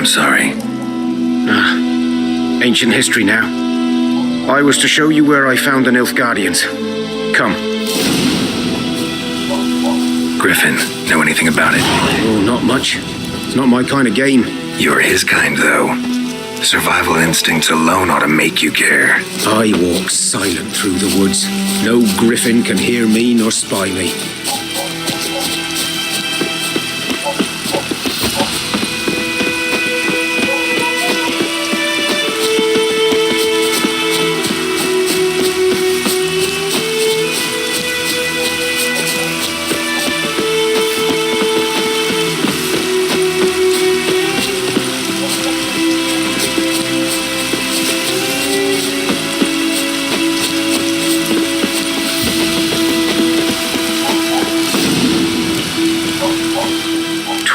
I'm sorry. Ancient history now. I was to show you where I found the Nilfgaardians. Come. Griffin, know anything about it? Oh, not much. It's not my kind of game. You're his kind, though. Survival instincts alone ought to make you care. I walk silent through the woods. No griffin can hear me nor spy me.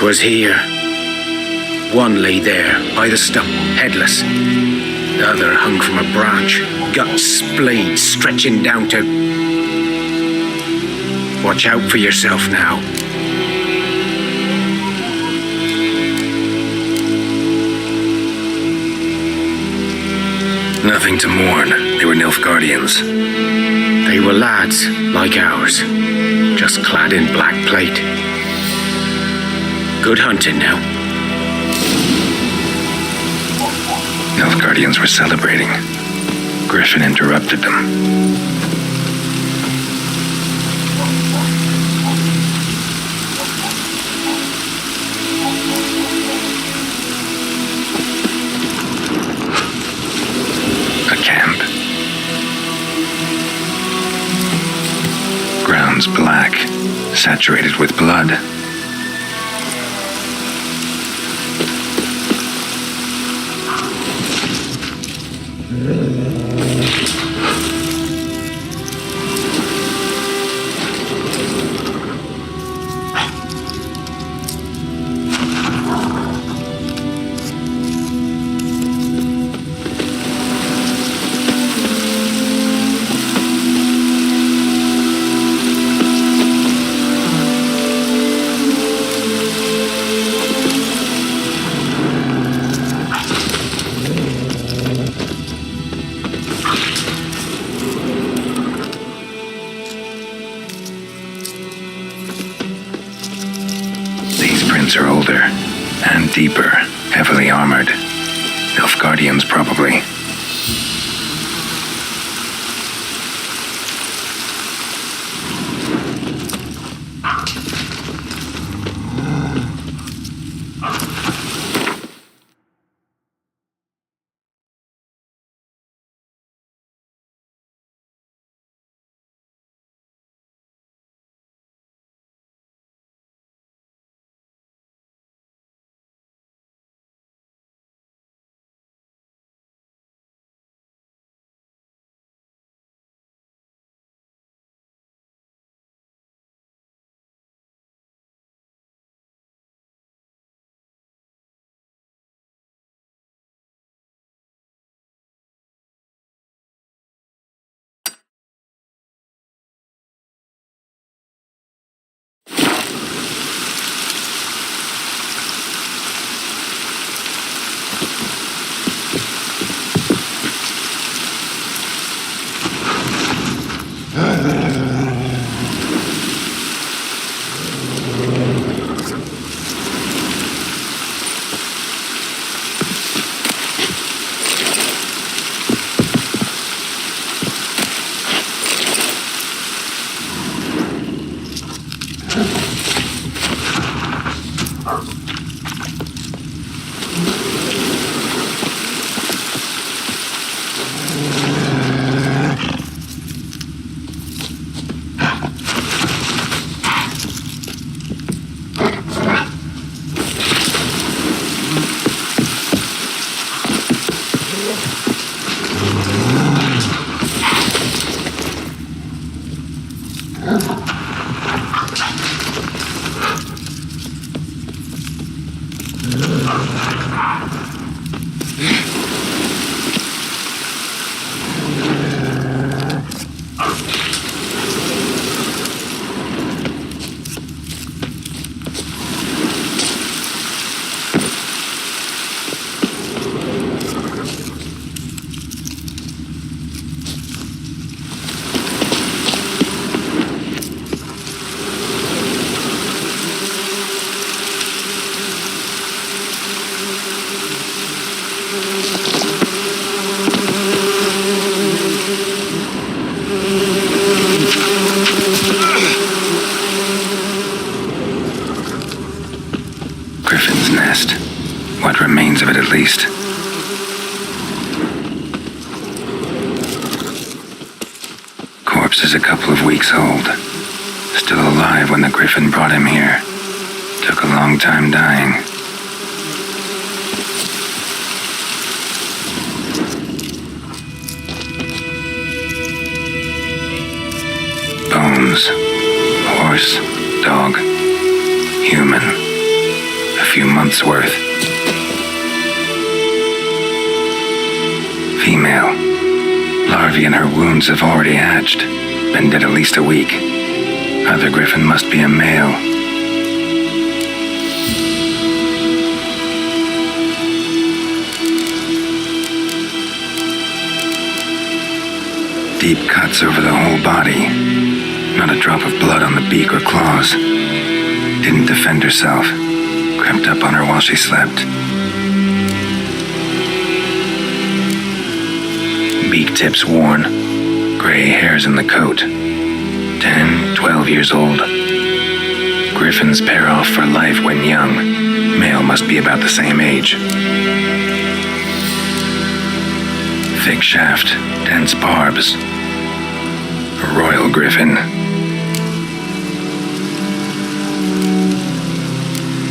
'Twas here. One lay there, by the stump, headless. The other hung from a branch, guts splayed, stretching down to... Watch out for yourself now. Nothing to mourn. They were Nilfgaardians. They were lads, like ours, just clad in black plate. Good hunting now. Nilfgaardians were celebrating. Griffin interrupted them. A camp. Grounds black, saturated with blood. Are older and deeper, heavily armored. Nilfgaardians, probably. signs of it at least. Corpse is a couple of weeks old. Still alive when the griffin brought him here. Took a long time dying. Bones. Horse, dog, human. A few months' worth. Female. Larvae in her wounds have already hatched. Been dead at least a week. Other griffin must be a male. Deep cuts over the whole body. Not a drop of blood on the beak or claws. Didn't defend herself. Crept up on her while she slept. Beak tips worn. Gray hairs in the coat. 10, 12 years old. Griffins pair off for life when young. Male must be about the same age. Thick shaft, dense barbs. A royal griffin.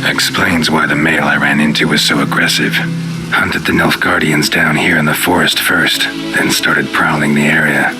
Explains why the male I ran into was so aggressive. Hunted the Nilfgaardians down here in the forest first, then started prowling the area.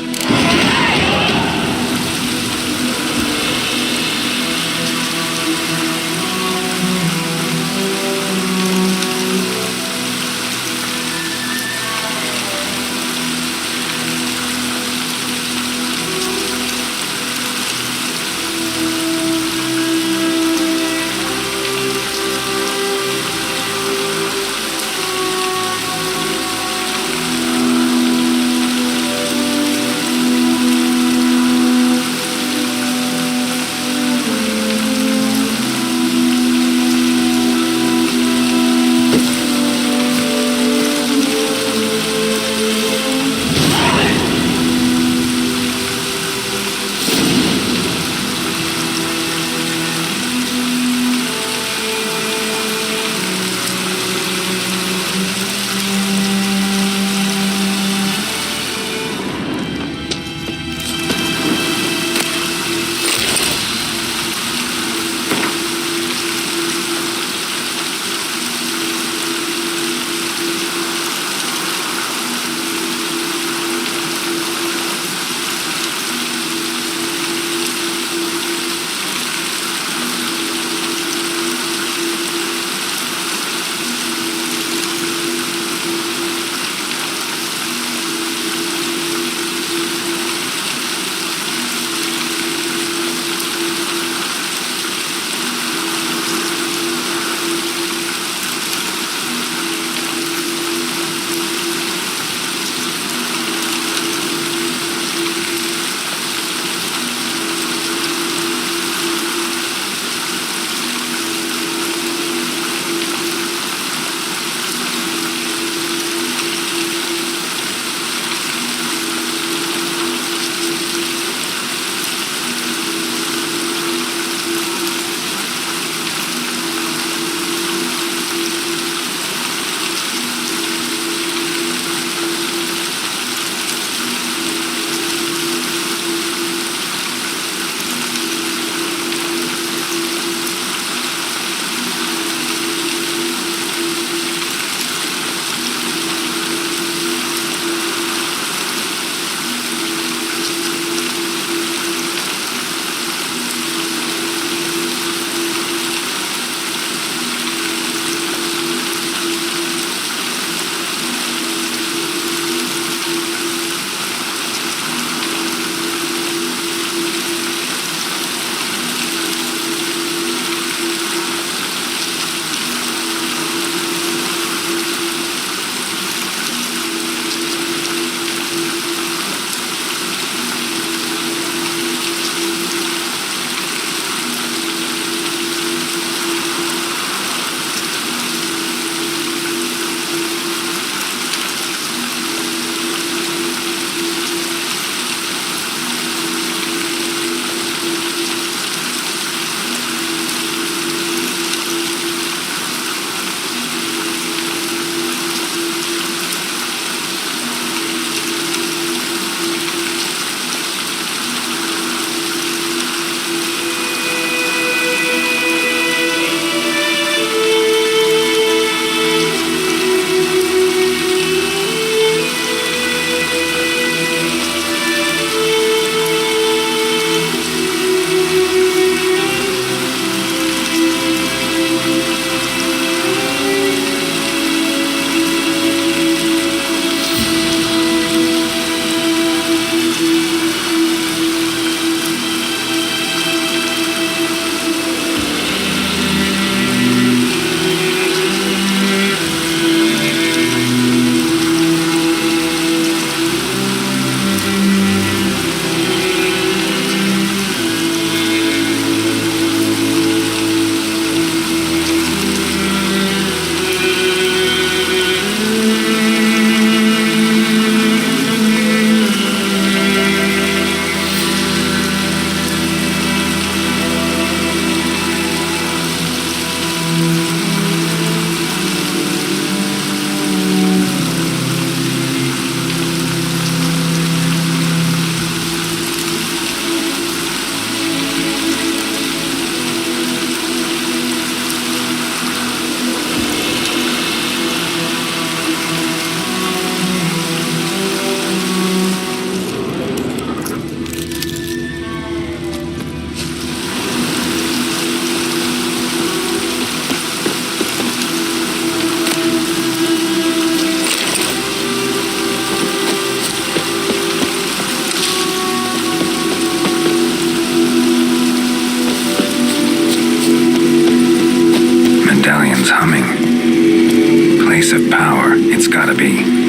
Someone's humming. Place of power, it's gotta be.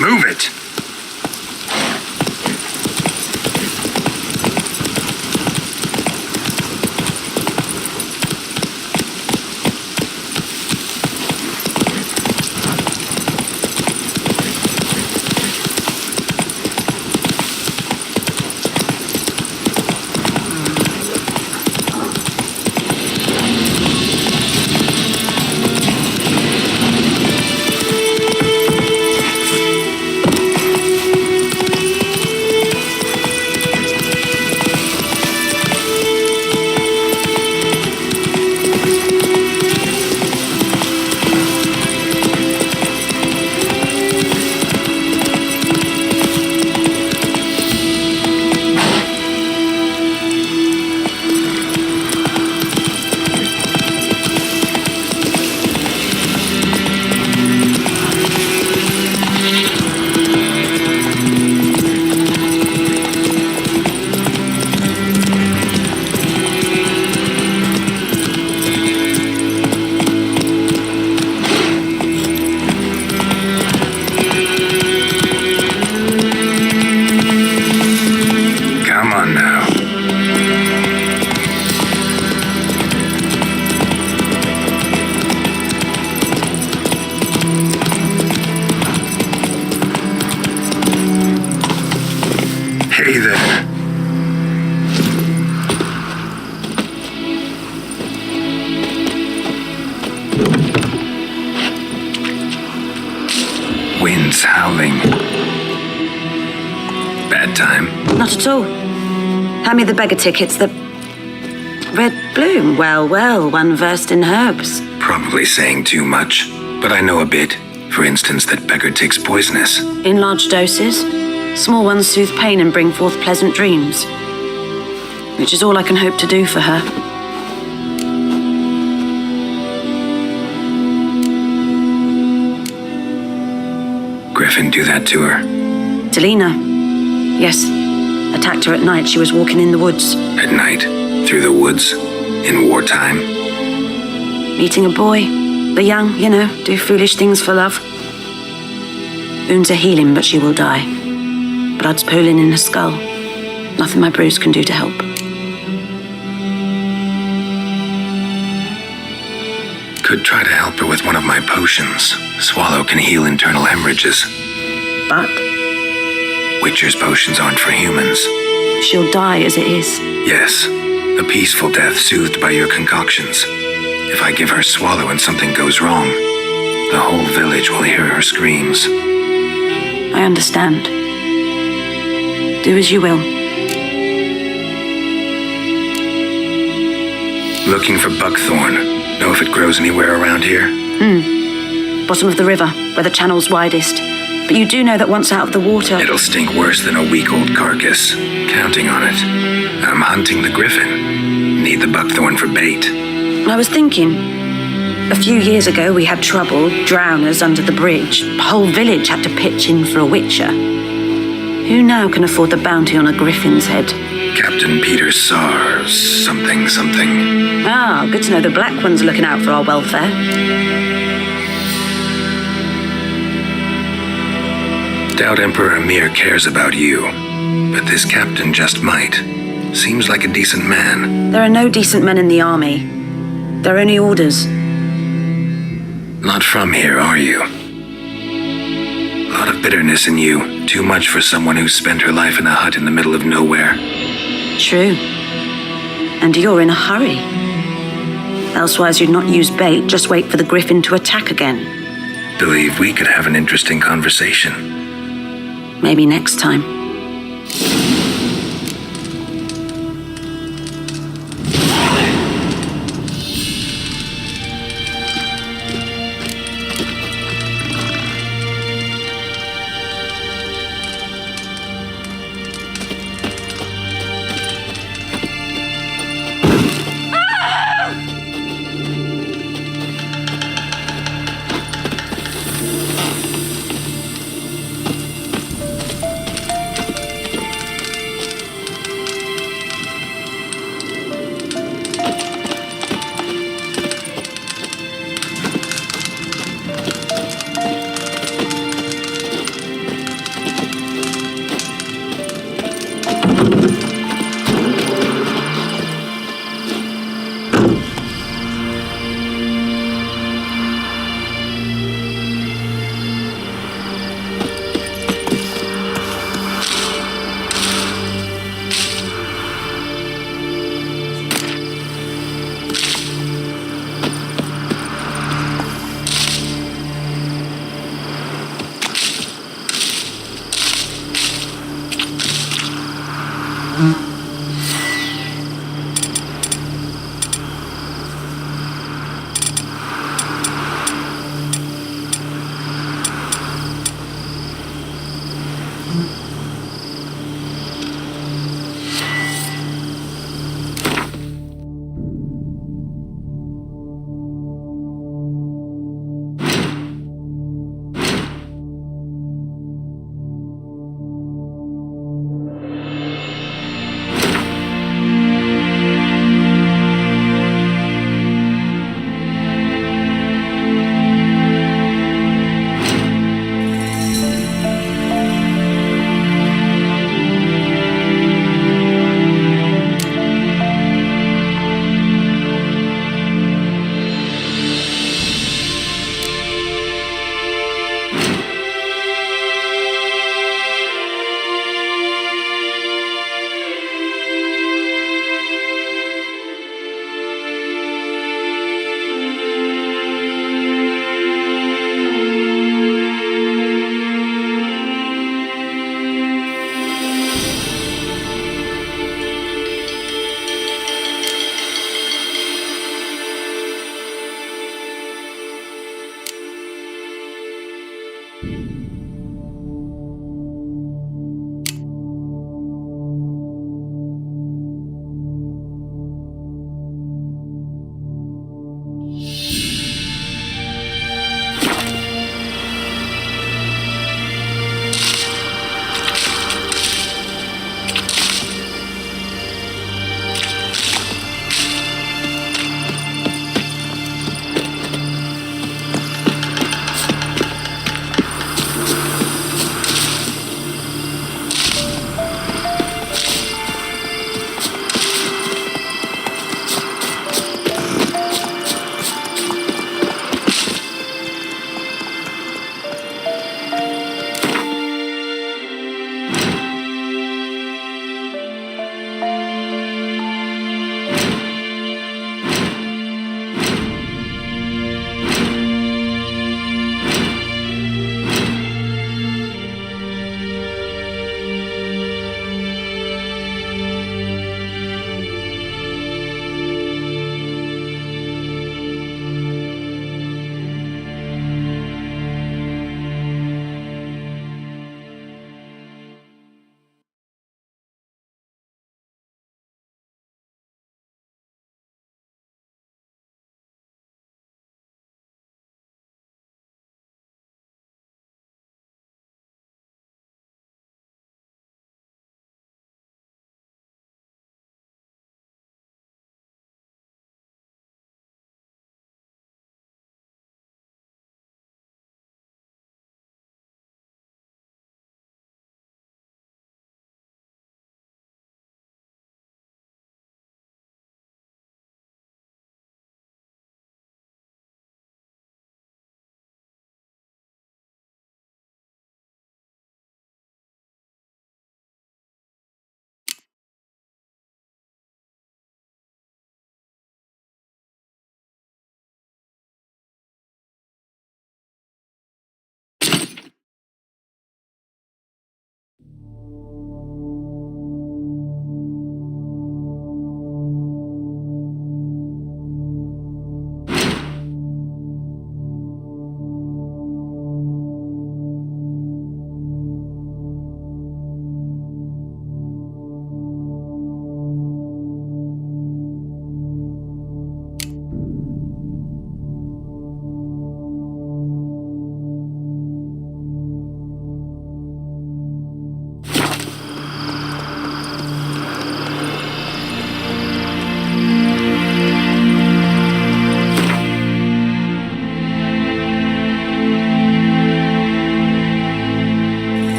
Move it! Hey there. Wind's howling. Bad time? Not at all. Hand me the beggar tickets. The red bloom. Well, one versed in herbs. Probably saying too much, but I know a bit. For instance, that beggar tick's poisonous. In large doses. Small ones soothe pain and bring forth pleasant dreams. Which is all I can hope to do for her. Griffin do that to her? Delina. Yes. Attacked her at night. She was walking in the woods. At night? Through the woods? In wartime? Meeting a boy. The young, do foolish things for love. Wounds are healing, but she will die. Blood's pooling in her skull. Nothing my bruise can do to help. Could try to help her with one of my potions. Swallow can heal internal hemorrhages. But? Witcher's potions aren't for humans. She'll die as it is. Yes. A peaceful death soothed by your concoctions. If I give her Swallow and something goes wrong, the whole village will hear her screams. I understand. Do as you will. Looking for buckthorn. Know if it grows anywhere around here? Bottom of the river, where the channel's widest. But you do know that once out of the water... It'll stink worse than a week-old carcass. Counting on it. I'm hunting the griffin. Need the buckthorn for bait. I was thinking... A few years ago, we had trouble, drowners under the bridge. The whole village had to pitch in for a witcher. Who now can afford the bounty on a griffin's head? Captain Peter Sars, something. Ah, good to know the Black One's looking out for our welfare. Doubt Emperor Emir cares about you, but this captain just might. Seems like a decent man. There are no decent men in the army. There are only orders. Not from here, are you? lot of bitterness in you. Too much for someone who spent her life in a hut in the middle of nowhere. True. And you're in a hurry. Elsewise, you'd not use bait, just wait for the griffin to attack again. Believe we could have an interesting conversation. Maybe next time.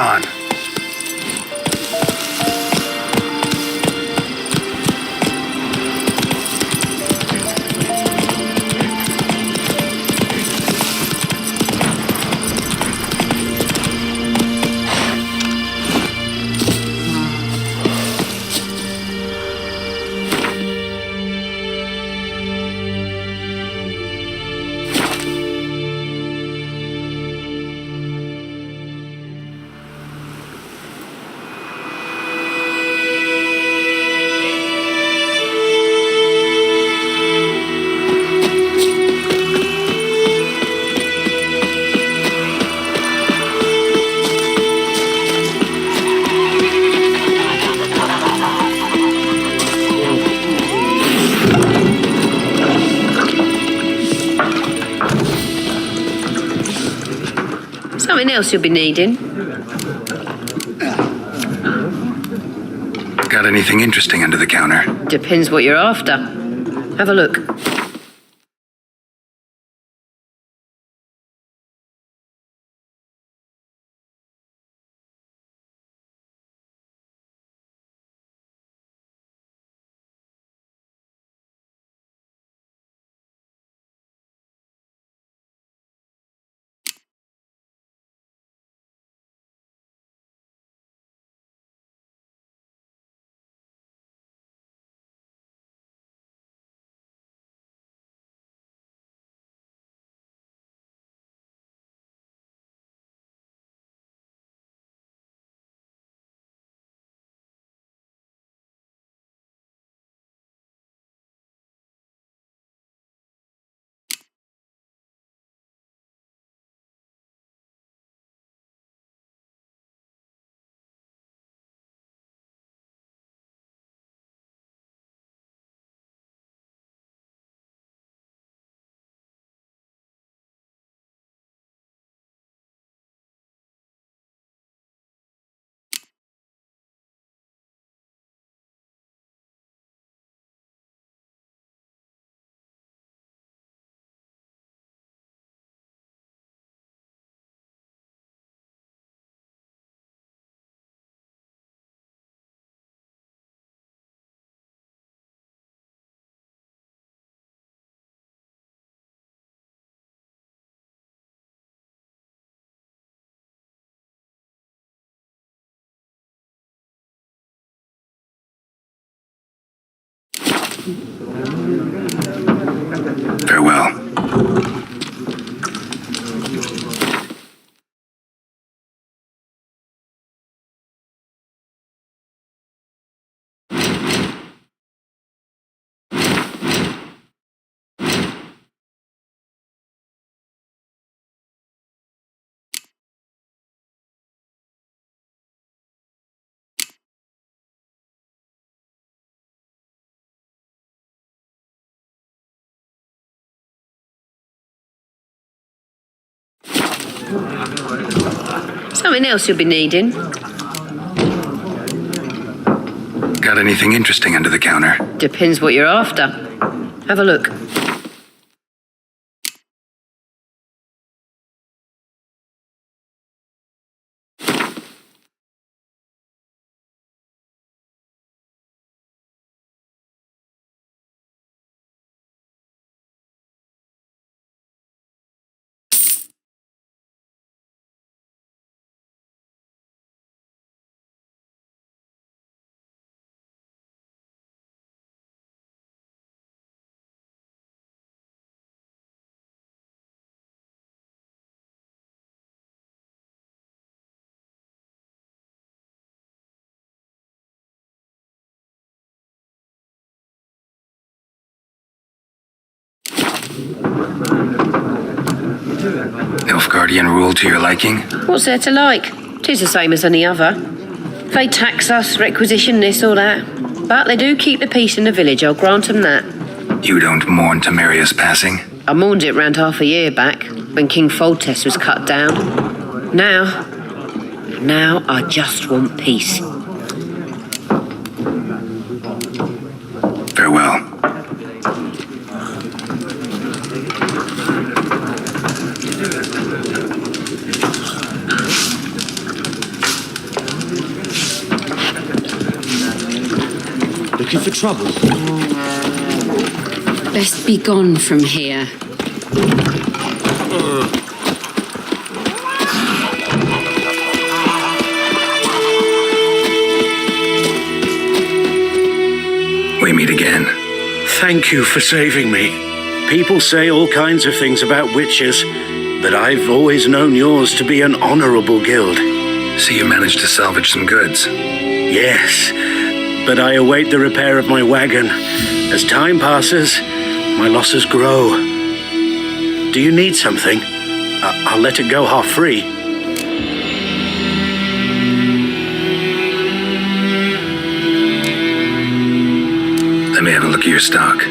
on. Something else you'll be needing? Got anything interesting under the counter? Depends what you're after. Have a look. Farewell. Something else you'll be needing? Got anything interesting under the counter? Depends what you're after. Have a look. Nilfgaardian rule to your liking? What's there to like? 'Tis the same as any other. They tax us, requisition this or that. But they do keep the peace in the village, I'll grant them that. You don't mourn Temeria's passing? I mourned it round half a year back, when King Foltest was cut down. Now I just want peace. Farewell. looking for trouble? Best be gone from here. We meet again. Thank you for saving me. People say all kinds of things about witches, but I've always known yours to be an honorable guild. So you managed to salvage some goods? Yes, but I await the repair of my wagon. As time passes, my losses grow. Do you need something? I'll let it go half-free. Let me have a look at your stock.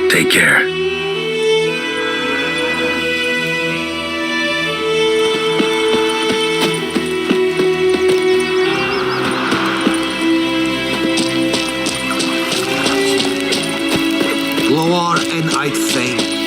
Take care. Lower and I'd faint.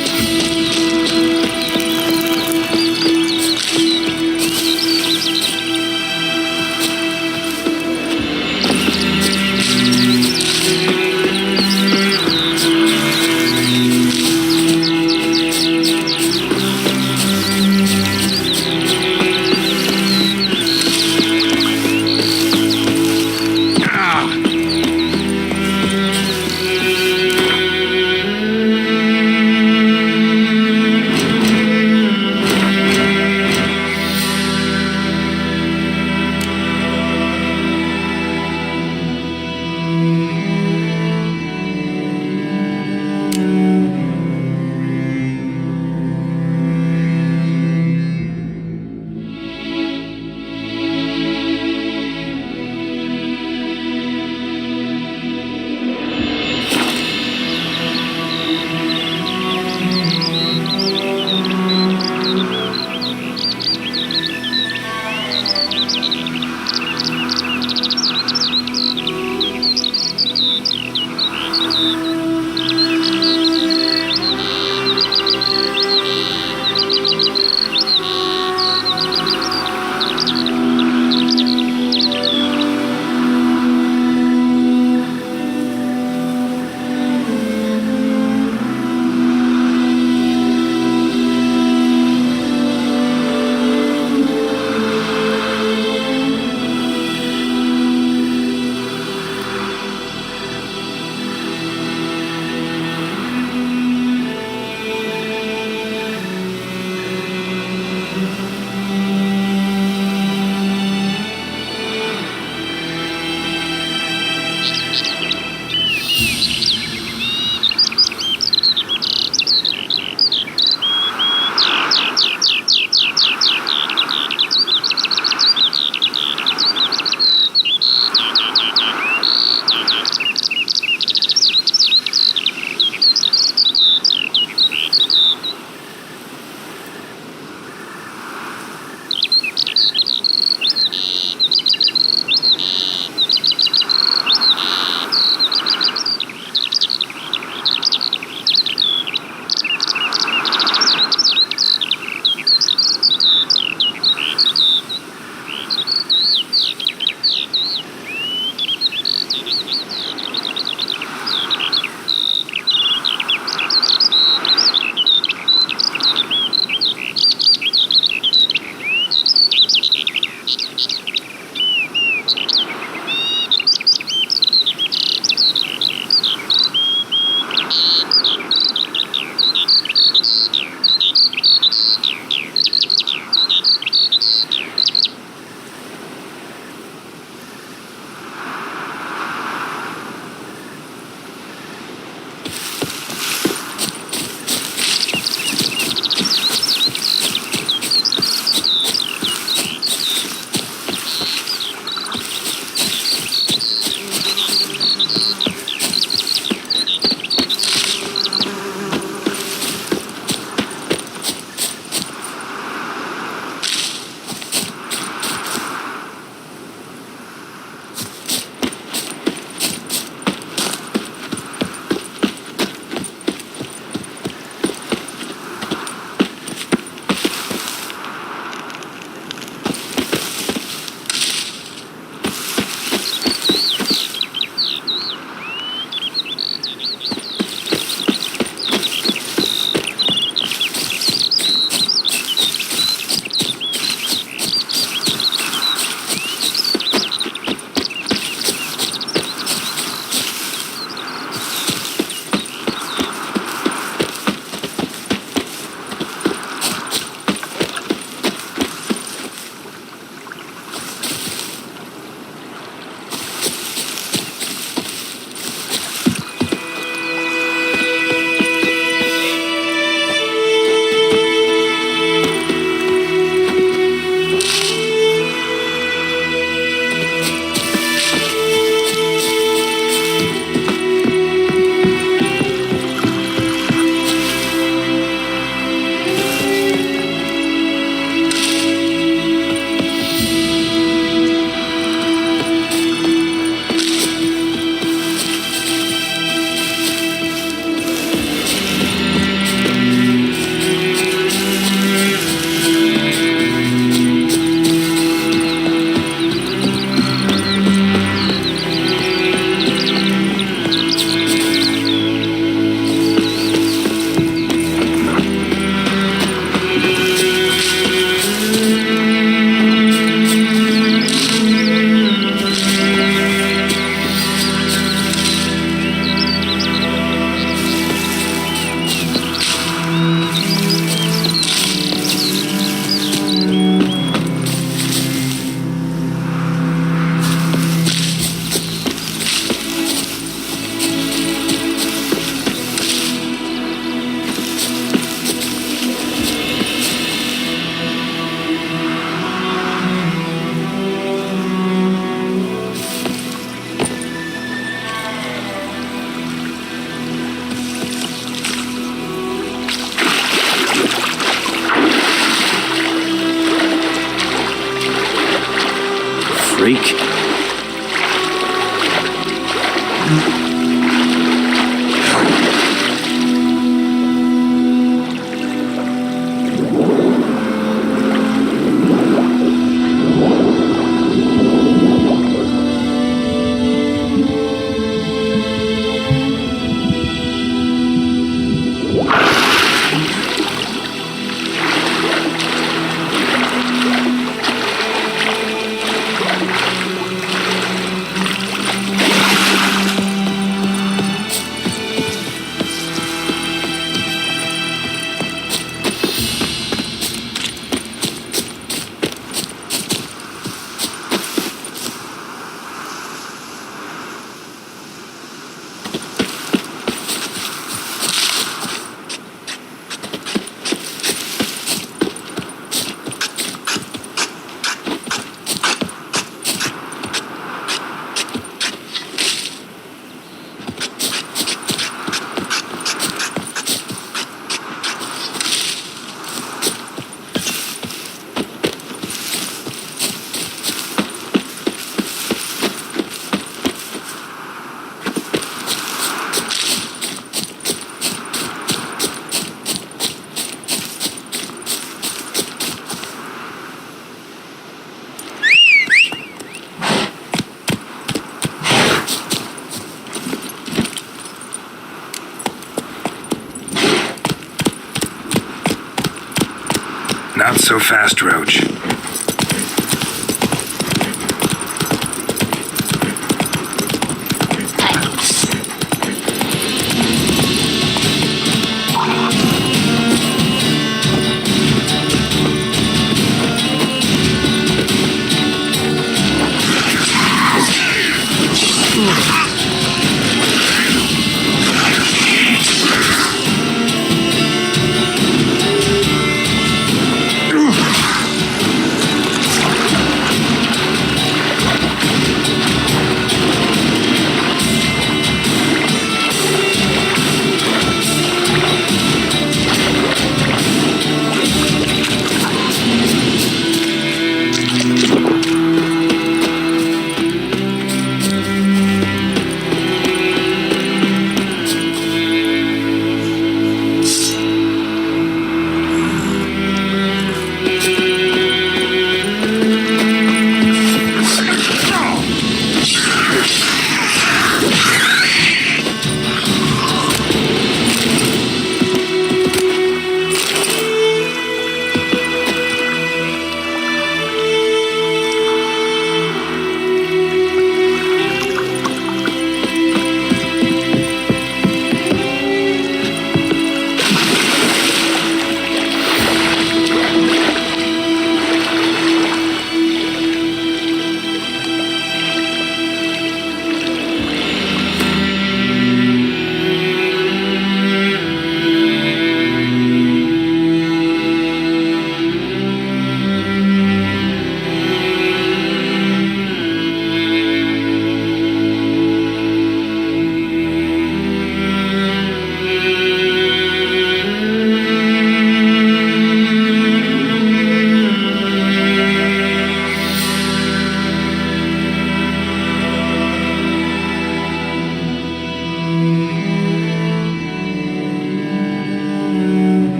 Not so fast, Roach.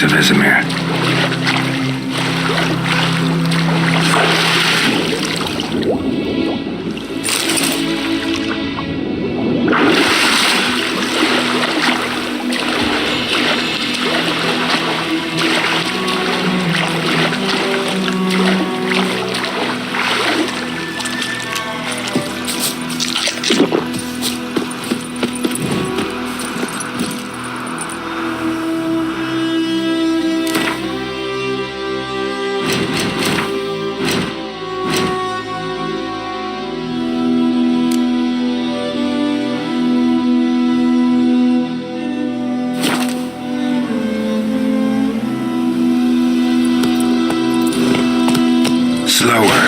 to Vesemir. Slower.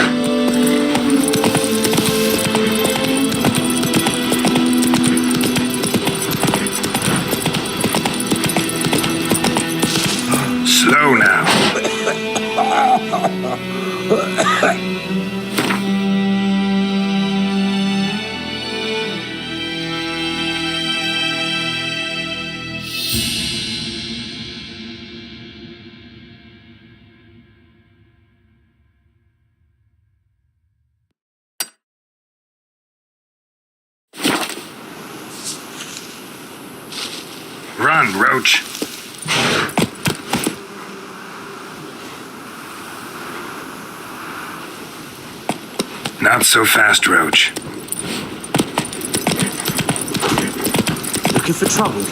Slow now. Run, Roach. Not so fast, Roach. Looking for trouble?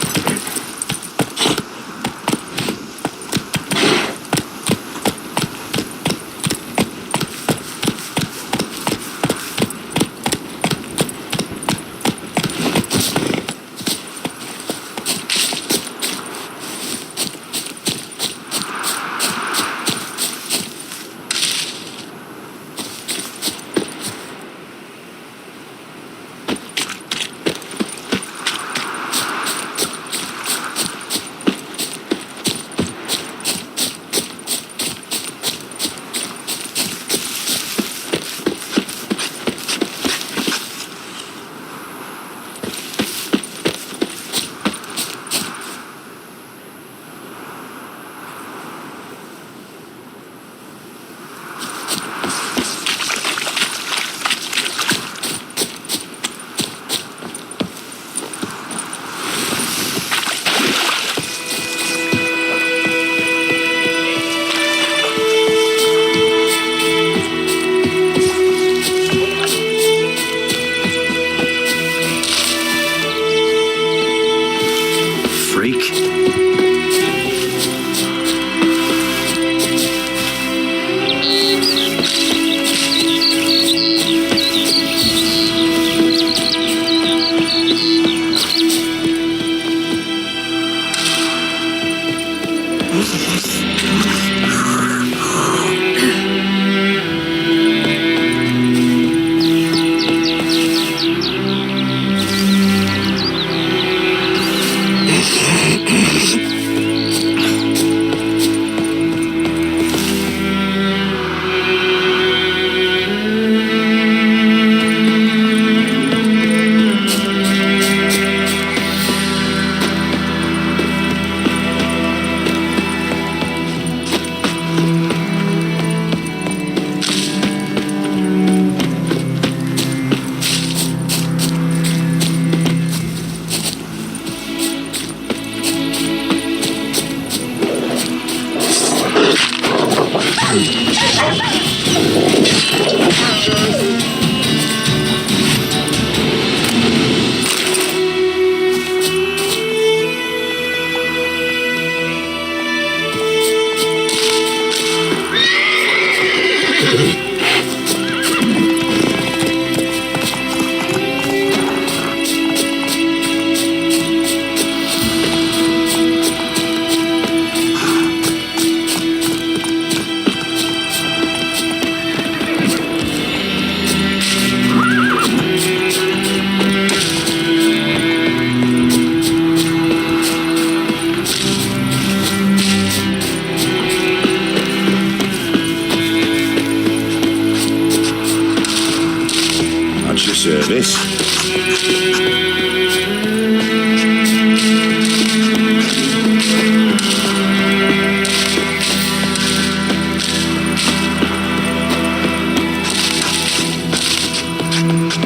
Service.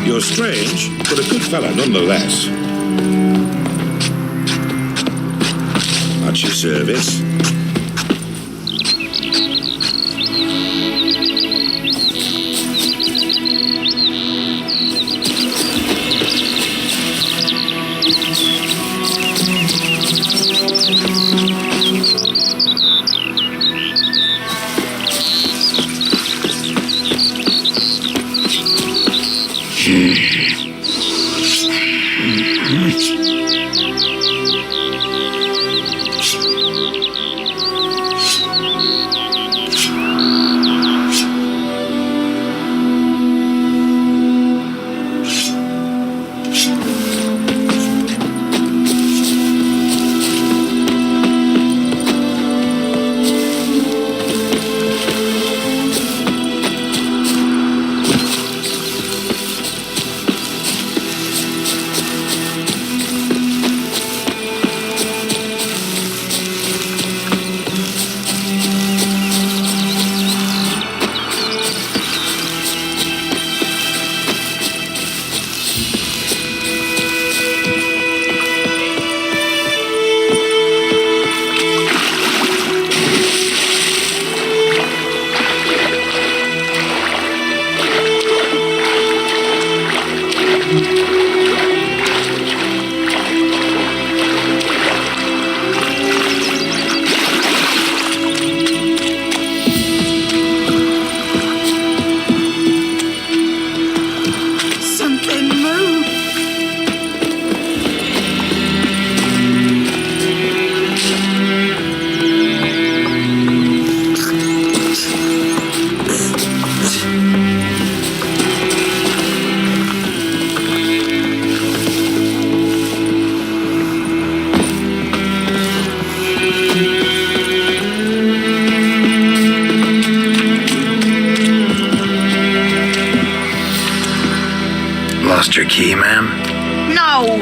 You're strange, but a good fellow nonetheless. At your service. Lost your key, ma'am? No,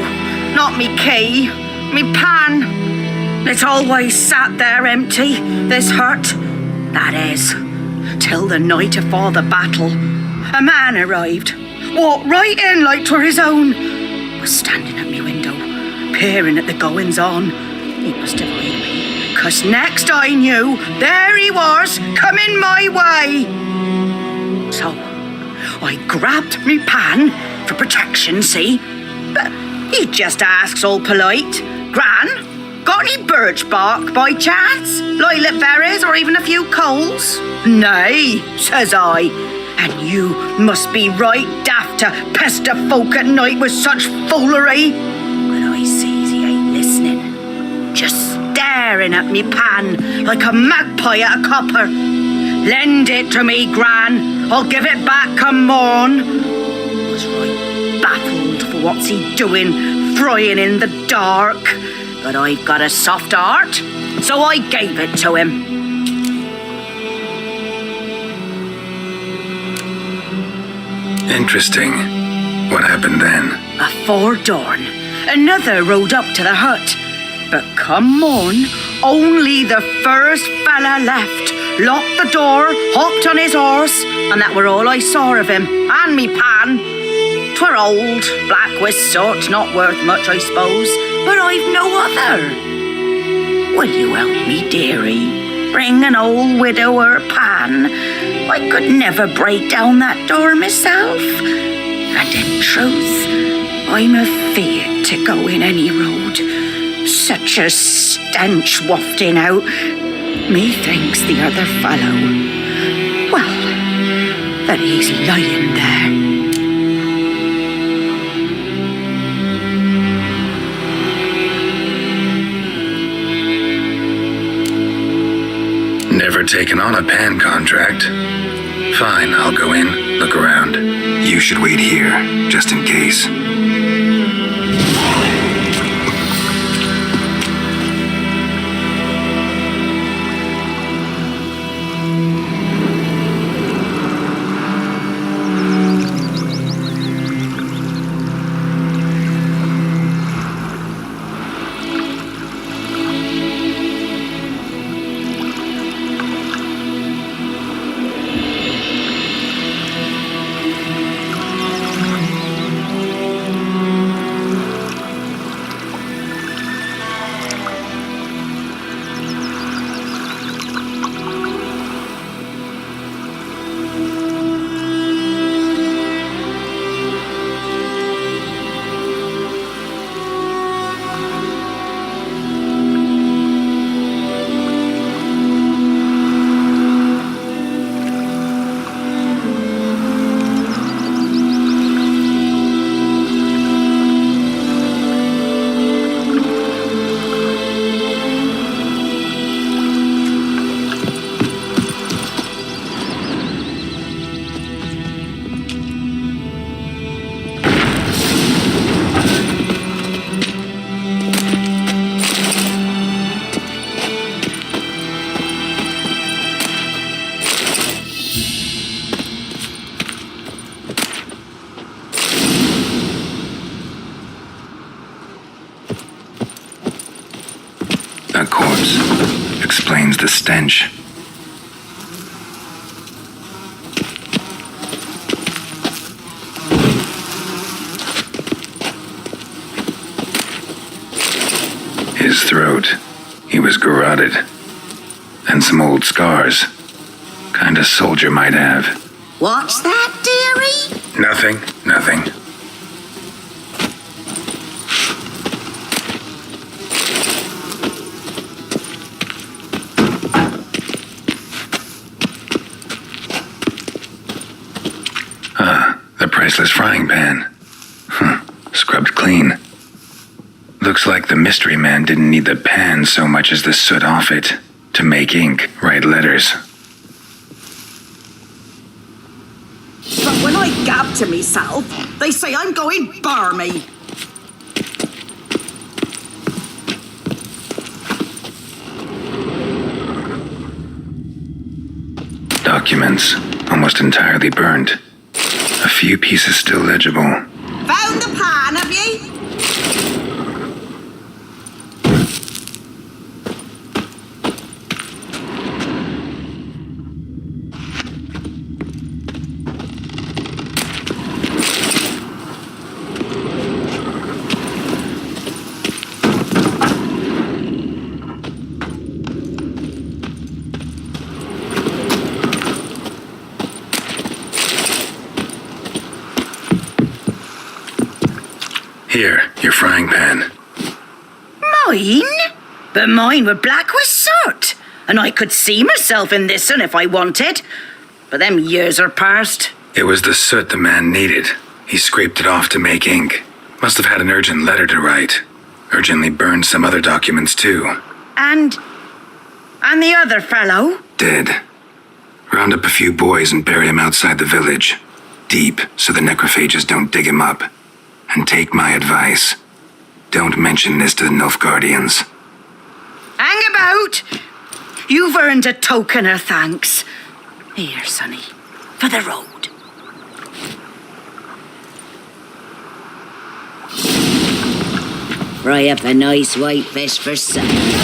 not me key. Me pan. It's always sat there empty, this hut. That is, till the night afore the battle. A man arrived, walked right in like 'twere his own. Was standing at me window, peering at the goings-on. He must have eyed me, 'cause next I knew, there he was, coming my way. So, I grabbed me pan, for protection, see? But he just asks all polite, Gran, got any birch bark by chance? Lilac berries or even a few coals? Nay, says I. And you must be right daft to pester folk at night with such foolery. But I sees he ain't listening. Just staring at me pan like a magpie at a copper. Lend it to me, Gran. I'll give it back come morn. Was right baffled for what's he doing, frying in the dark. But I've got a soft heart, so I gave it to him. Interesting. What happened then? Afore dawn, another rode up to the hut. But come morn, only the first fella left. Locked the door, hopped on his horse, and that were all I saw of him, and me pan. 'Twere old, black with soot, not worth much, I suppose, but I've no other. Will you help me, dearie? Bring an old widower pan. I could never break down that door myself. And in truth, I'm afeard to go in any road. Such a stench wafting out. Methinks the other fellow, well, that he's lying there. Never taken on a pan contract. Fine, I'll go in, look around. You should wait here, just in case. A corpse explains the stench. His throat, he was garroted. And some old scars. Kind of soldier might have. What's that, dearie? Nothing. The priceless frying pan. Scrubbed clean. Looks like the mystery man didn't need the pan so much as the soot off it to make ink, write letters. But when I gab to myself, they say I'm going barmy. Documents, almost entirely burned. A few pieces still legible. Found the pan, have ye? Here, your frying pan. Mine? But mine were black with soot, and I could see myself in this one if I wanted. But them years are past. It was the soot the man needed. He scraped it off to make ink. Must have had an urgent letter to write. Urgently burned some other documents too. And the other fellow? Dead. Round up a few boys and bury him outside the village. Deep, so the necrophages don't dig him up. And take my advice. Don't mention this to the Nilfgaardians. Hang about! You've earned a token of thanks. Here, sonny, for the road. Fry up a nice white fish for supper.